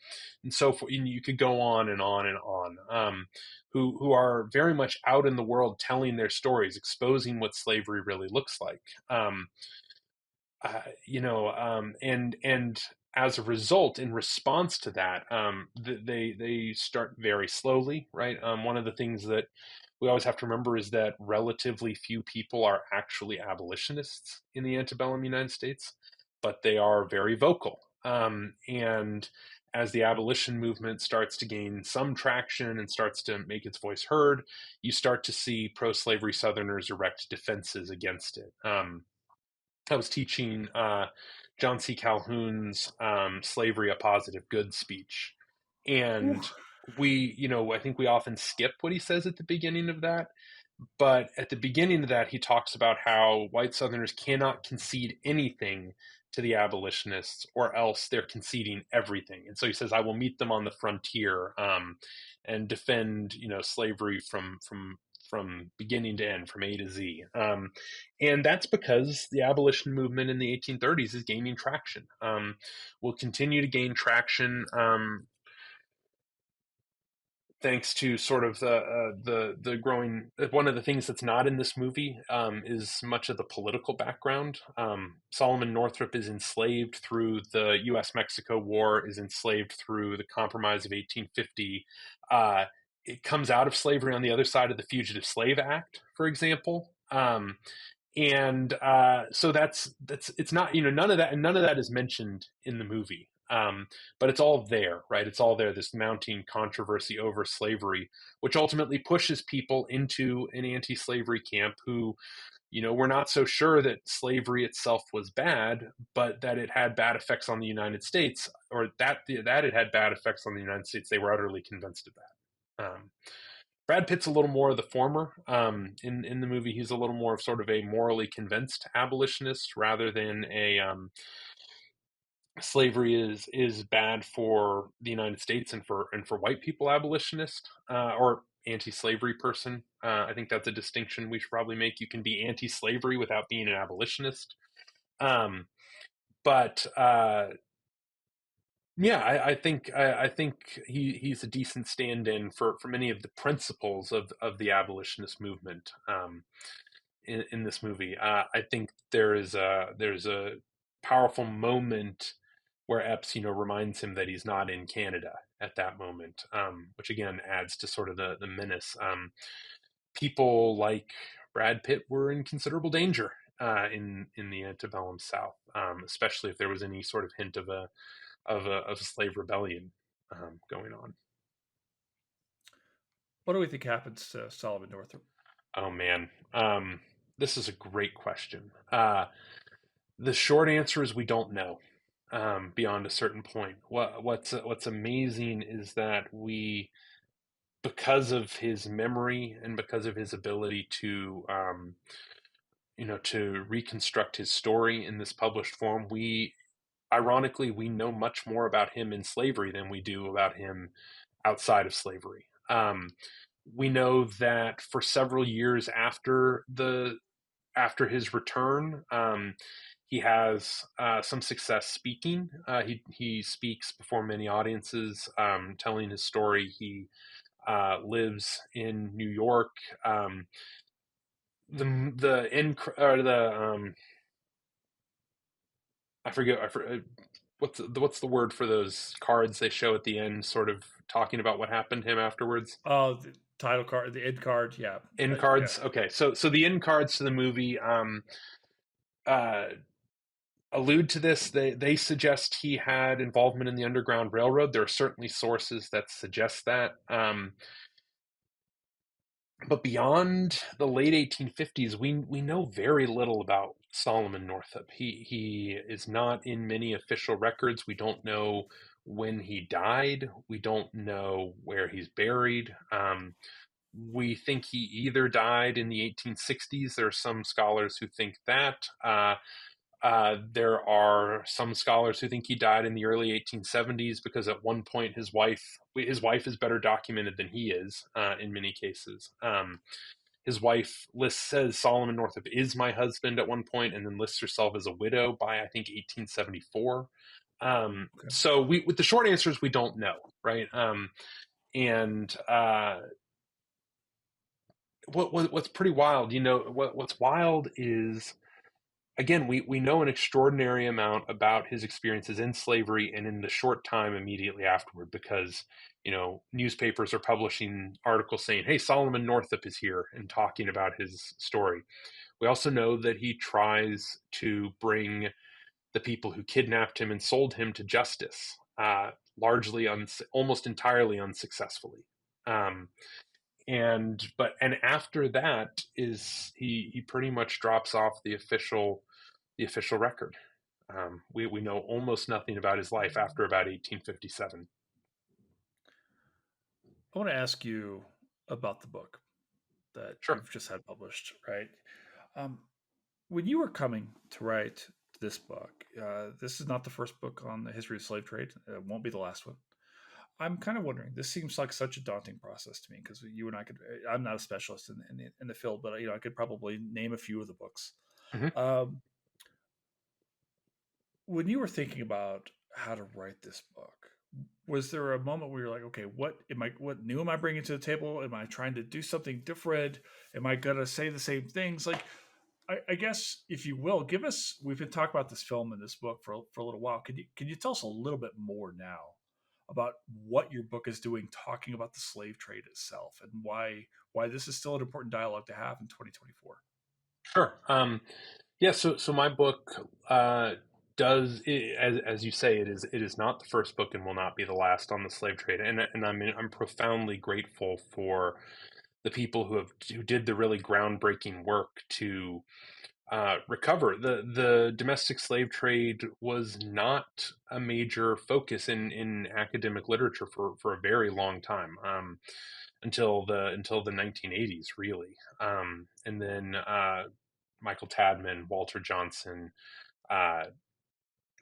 so forth. And you could go on and on and on. Who are very much out in the world telling their stories, exposing what slavery really looks like. And as a result, in response to that, they start very slowly, right? One of the things that we always have to remember is that relatively few people are actually abolitionists in the antebellum United States, but they are very vocal. And as the abolition movement starts to gain some traction and starts to make its voice heard, you start to see pro-slavery Southerners erect defenses against it. I was teaching John C. Calhoun's Slavery a Positive Good speech. And I think we often skip what he says at the beginning of that. But at the beginning of that, he talks about how white Southerners cannot concede anything to the abolitionists, or else they're conceding everything. And so he says, "I will meet them on the frontier and defend, slavery from beginning to end, from A to Z." And that's because the abolition movement in the 1830s is gaining traction. Will continue to gain traction. Thanks to sort of the growing, one of the things that's not in this movie is much of the political background. Solomon Northup is enslaved through the U.S.-Mexico War, is enslaved through the Compromise of 1850. It comes out of slavery on the other side of the Fugitive Slave Act, for example. And so that's it's not, none of that is mentioned in the movie. But it's all there, right? It's all there, this mounting controversy over slavery, which ultimately pushes people into an anti-slavery camp who, were not so sure that slavery itself was bad, but that it had bad effects on the United States, or that it had bad effects on the United States. They were utterly convinced of that. Brad Pitt's a little more of the former. In the movie, he's a little more of sort of a morally convinced abolitionist rather than a slavery is bad for the United States and for white people abolitionist or anti-slavery person. I think that's a distinction we should probably make. You can be anti-slavery without being an abolitionist. But yeah, I think he's a decent stand-in for many of the principles of the abolitionist movement in this movie. I think there's a powerful moment where Epps, reminds him that he's not in Canada at that moment, which again adds to sort of the menace. People like Brad Pitt were in considerable danger in the antebellum South, especially if there was any sort of hint of a slave rebellion going on. What do we think happens to Solomon Northup? Oh man, this is a great question. The short answer is we don't know. Beyond a certain point, what's amazing is that because of his memory and because of his ability to to reconstruct his story in this published form, ironically we know much more about him in slavery than we do about him outside of slavery. We know that for several years after his return, he has some success speaking. He speaks before many audiences, telling his story. He lives in New York. The end or the I forget what's the word for those cards they show at the end, sort of talking about what happened to him afterwards. Oh, the title card, the end card, yeah. End cards. Yeah. Okay, so the end cards to the movie allude to this. They suggest he had involvement in the Underground Railroad. There are certainly sources that suggest that. But beyond the late 1850s, we know very little about Solomon Northup. He is not in many official records. We don't know when he died. We don't know where he's buried. We think he either died in the 1860s. There are some scholars who think that. There are some scholars who think he died in the early 1870s because at one point his wife is better documented than he is in many cases. His wife says Solomon Northup is my husband at one point, and then lists herself as a widow by I think 1874. Okay. So with the short answer is we don't know, right? And what's pretty wild, what's wild is, again, we know an extraordinary amount about his experiences in slavery and in the short time immediately afterward because, newspapers are publishing articles saying, hey, Solomon Northup is here and talking about his story. We also know that he tries to bring the people who kidnapped him and sold him to justice, largely, almost entirely unsuccessfully. And after that is he pretty much drops off the official record. We know almost nothing about his life after about 1857. I want to ask you about the book that Sure. you've just had published, right? Um, when you were coming to write this book, this is not the first book on the history of slave trade. It won't be the last one. I'm kind of wondering. This seems like such a daunting process to me because you and I could. I'm not a specialist in the field, but I could probably name a few of the books. Hmm. Um, when you were thinking about how to write this book, was there a moment where you're like, okay, what new am I bringing to the table? Am I trying to do something different? Am I gonna say the same things? Like, I guess if you will, give us. We've been talking about this film and this book for a little while. Can you tell us a little bit more now about what your book is doing, talking about the slave trade itself, and why this is still an important dialogue to have in 2024? Sure. Yeah. So my book as you say, it is not the first book and will not be the last on the slave trade. And I'm profoundly grateful for the people who did the really groundbreaking work to recover. The domestic slave trade was not a major focus in academic literature for a very long time, until the 1980s, really. And then Michael Tadman, Walter Johnson, uh,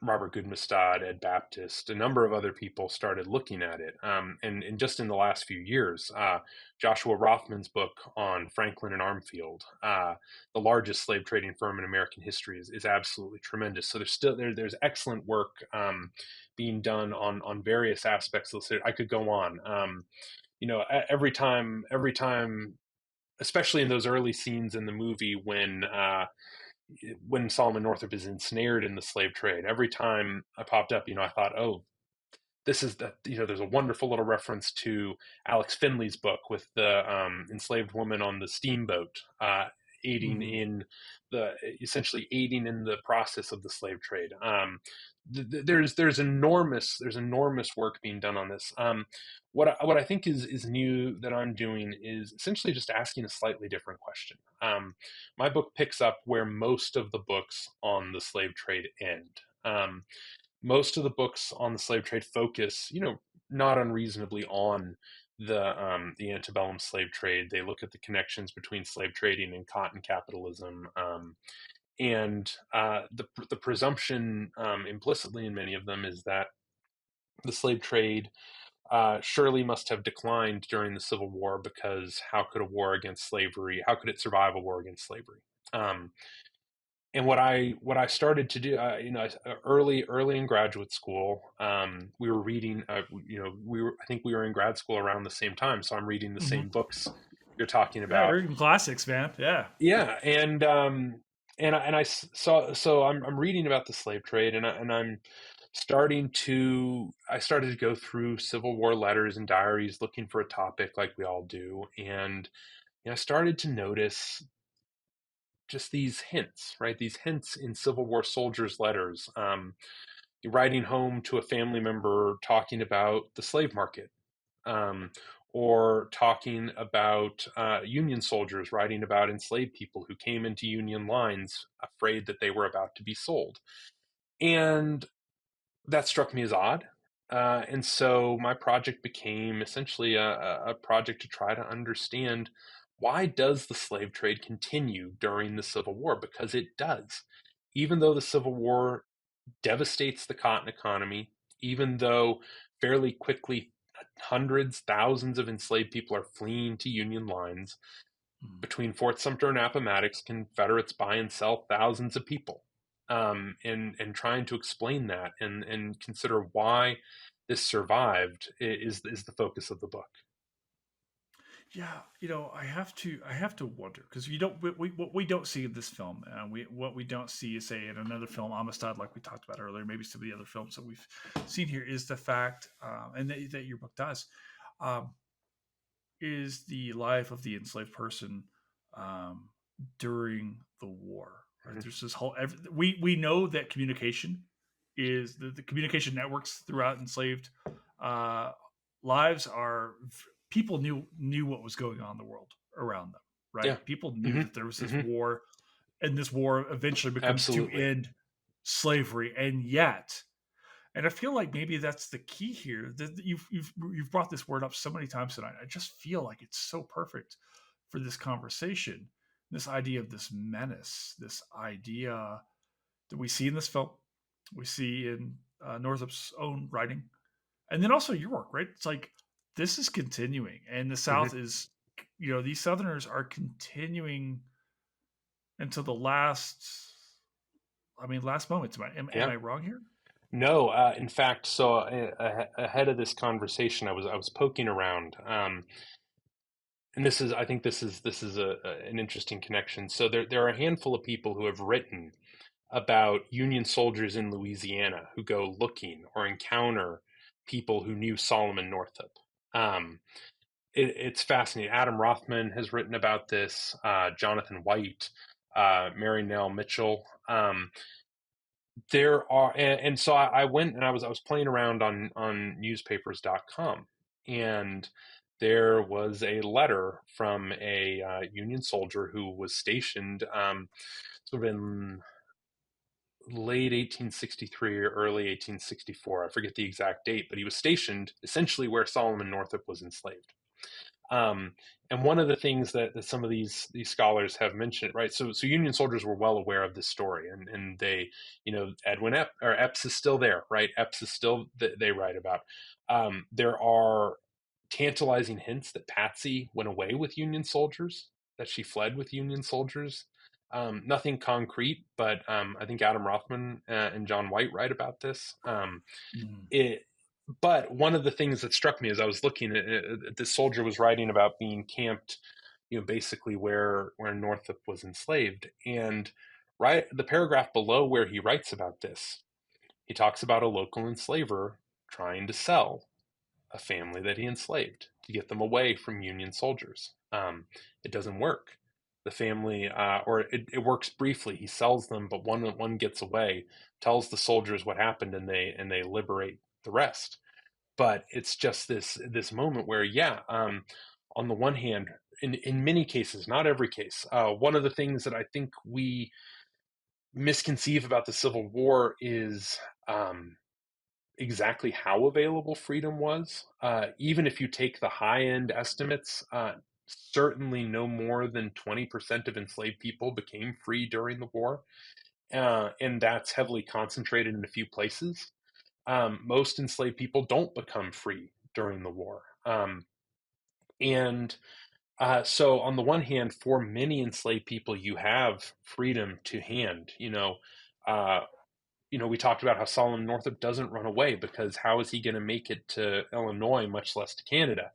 Robert Goodmestad, Ed Baptist, a number of other people started looking at it. And just in the last few years, Joshua Rothman's book on Franklin and Armfield, the largest slave trading firm in American history, is absolutely tremendous. So there's excellent work being done on various aspects of the slave. I could go on. Every time, especially in those early scenes in the movie when Solomon Northup is ensnared in the slave trade, every time I popped up, I thought, oh, this is that. There's a wonderful little reference to Alex Finley's book with the enslaved woman on the steamboat, aiding Mm-hmm. in essentially aiding in the process of the slave trade. There's enormous work being done on this. What I think is new that I'm doing is essentially just asking a slightly different question. My book picks up where most of the books on the slave trade end. Most of the books on the slave trade focus, not unreasonably, on the antebellum slave trade. They look at the connections between slave trading and cotton capitalism, and the presumption implicitly in many of them is that the slave trade surely must have declined during the Civil War, because how could a war against slavery? How could it survive a war against slavery? Um, and what I started to do, early in graduate school, we were reading. I think we were in grad school around the same time, so I'm reading the Mm-hmm. same books you're talking Yeah, about. you're reading classics, man. Yeah. Yeah, and I saw. So I'm reading about the slave trade, and I started to go through Civil War letters and diaries looking for a topic like we all do, and I started to notice just these hints, right? These hints in Civil War soldiers' letters, writing home to a family member talking about the slave market, um, or talking about Union soldiers writing about enslaved people who came into Union lines afraid that they were about to be sold. And that struck me as odd. And so my project became essentially a project to try to understand, why does the slave trade continue during the Civil War? Because it does. Even though the Civil War devastates the cotton economy, even though fairly quickly hundreds, thousands of enslaved people are fleeing to Union lines, Mm. between Fort Sumter and Appomattox, Confederates buy and sell thousands of people. And trying to explain that and consider why this survived is the focus of the book. Yeah, I have to wonder because what we don't see in this film, what we don't see is, say, in another film, Amistad, like we talked about earlier, maybe some of the other films that we've seen here, is the fact, and that your book does, um, is the life of the enslaved person um, during the war. Right? Mhm. There's this whole we know that communication is the communication networks throughout enslaved uh, lives are people knew what was going on in the world around them. Yeah. Right? People knew Hmm. that there was this Hmm. war, and this war eventually becomes to Absolutely. end. slavery, and yet, and I feel like maybe that's the key here. That you've brought this word up so many times tonight. I just feel like it's so perfect for this conversation. This idea of this menace, this idea that we see in this film, we see in Northup's own writing, and then also your work. Right? It's like this is continuing, and the Hmm. South is, these Southerners are continuing until the last. I mean, last moments. Am Yeah. I wrong here? No, in fact, so ahead of this conversation, I was poking around, and I think this is an interesting connection. So there are a handful of people who have written about Union soldiers in Louisiana who go looking or encounter people who knew Solomon Northup. Um, it's fascinating. Adam Rothman has written about this. Jonathan White, Mary Nell Mitchell. There are, and so I went and I was playing around on newspapers.com, and there was a letter from a Union soldier who was stationed sort of in late 1863 or early 1864. I forget the exact date, but he was stationed essentially where Solomon Northup was enslaved. Um, and one of the things that some of these scholars have mentioned, right? So Union soldiers were well aware of this story, and they, Edwin Epps is still there, right? Epps is still they write about. There are tantalizing hints that Patsy went away with Union soldiers, that she fled with Union soldiers. Nothing concrete, but I think Adam Rothman and John White write about this. Mm. It, but one of the things that struck me as I was looking at it, this soldier was writing about being camped, basically where Northup was enslaved, and right the paragraph below where he writes about this, he talks about a local enslaver trying to sell a family that he enslaved to get them away from Union soldiers. It doesn't work. The family, or it works briefly. He sells them, but one gets away, tells the soldiers what happened, and they liberate the rest. But it's just this moment where, yeah, on the one hand, in many cases, not every case, one of the things that I think we misconceive about the Civil War is exactly how available freedom was. Even if you take the high end estimates, certainly no more than 20% of enslaved people became free during the war. And that's heavily concentrated in a few places. Most enslaved people don't become free during the war. And so, on the one hand, for many enslaved people, you have freedom to hand. Uh, we talked about how Solomon Northup doesn't run away because how is he going to make it to Illinois, much less to Canada?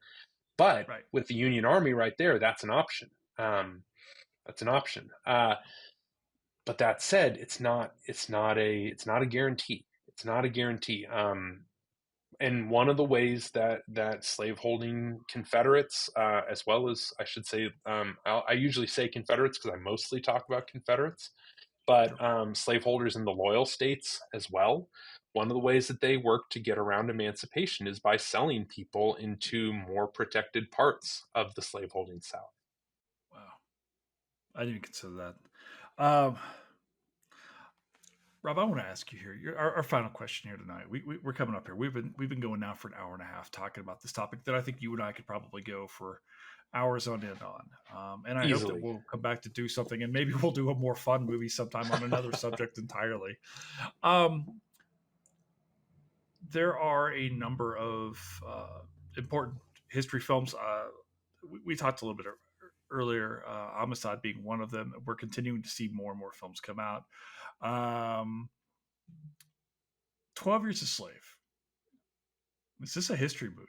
But Right. with the Union Army right there, that's an option. That's an option. But that said, it's not a guarantee. It's not a guarantee. And one of the ways that slaveholding Confederates, as well as I should say, I usually say Confederates because I mostly talk about Confederates, but Yep. slaveholders in the loyal states as well. One of the ways that they work to get around emancipation is by selling people into more protected parts of the slaveholding South. Wow. I didn't consider that. Rob, I want to ask you here. Our final question here tonight. We're coming up here. We've been going now for an hour and a half talking about this topic that I think you and I could probably go for hours on end on. And I hope that Easily. we'll come back to do something, and maybe we'll do a more fun movie sometime on another subject entirely. Um, there are a number of important history films. We talked a little bit earlier, Homicide being one of them. We're continuing to see more and more films come out. Um, 12 Years a Slave. Is this a history movie?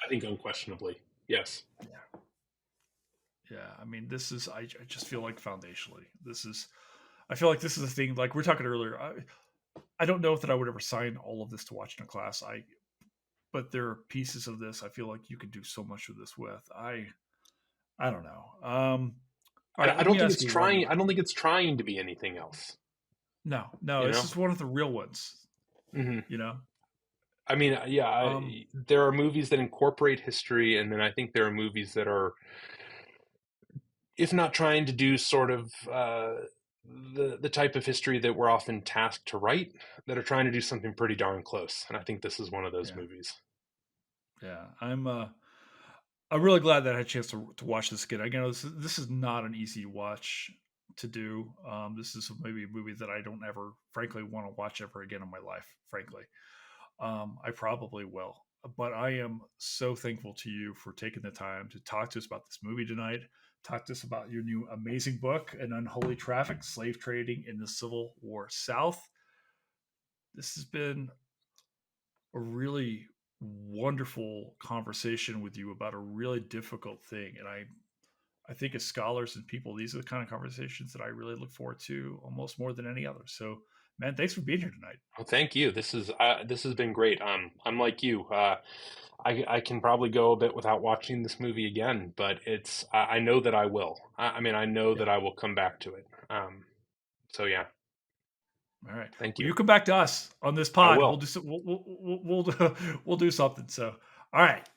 I think unquestionably, yes. Yeah. Yeah. I mean, this is, I just feel like foundationally, I feel like this is a thing, like we are talking earlier. I don't know that I would ever sign all of this to watch in a class. But there are pieces of this I feel like you could do so much of this with. I don't know. All right, I let don't me think ask it's you one trying. more. I don't think it's trying to be anything else. No, no, You this know. is one of the real ones. Hmm. You know, I mean, yeah, um, there are movies that incorporate history, and then I think there are movies that are, if not trying to do sort of the type of history that we're often tasked to write, that are trying to do something pretty darn close. And I think this is one of those Yeah, movies. yeah. I'm really glad that I had a chance to watch this again. I know this is not an easy watch to do. This is maybe a movie that I don't ever, frankly, want to watch ever again in my life. Frankly, I probably will. But I am so thankful to you for taking the time to talk to us about this movie tonight. Talk to us about your new amazing book, An Unholy Traffic: Slave Trading in the Civil War South. This has been a really wonderful conversation with you about a really difficult thing. And I think as scholars and people, these are the kind of conversations that I really look forward to almost more than any other. So, man, thanks for being here tonight. Well, thank you. This has been great. I'm like you. I can probably go a bit without watching this movie again, but I know that I will. I mean, I know Yeah. that I will come back to it. So yeah, All right. thank Well, you. you come back to us on this I pod. We'll will. do we'll do something. So, all right.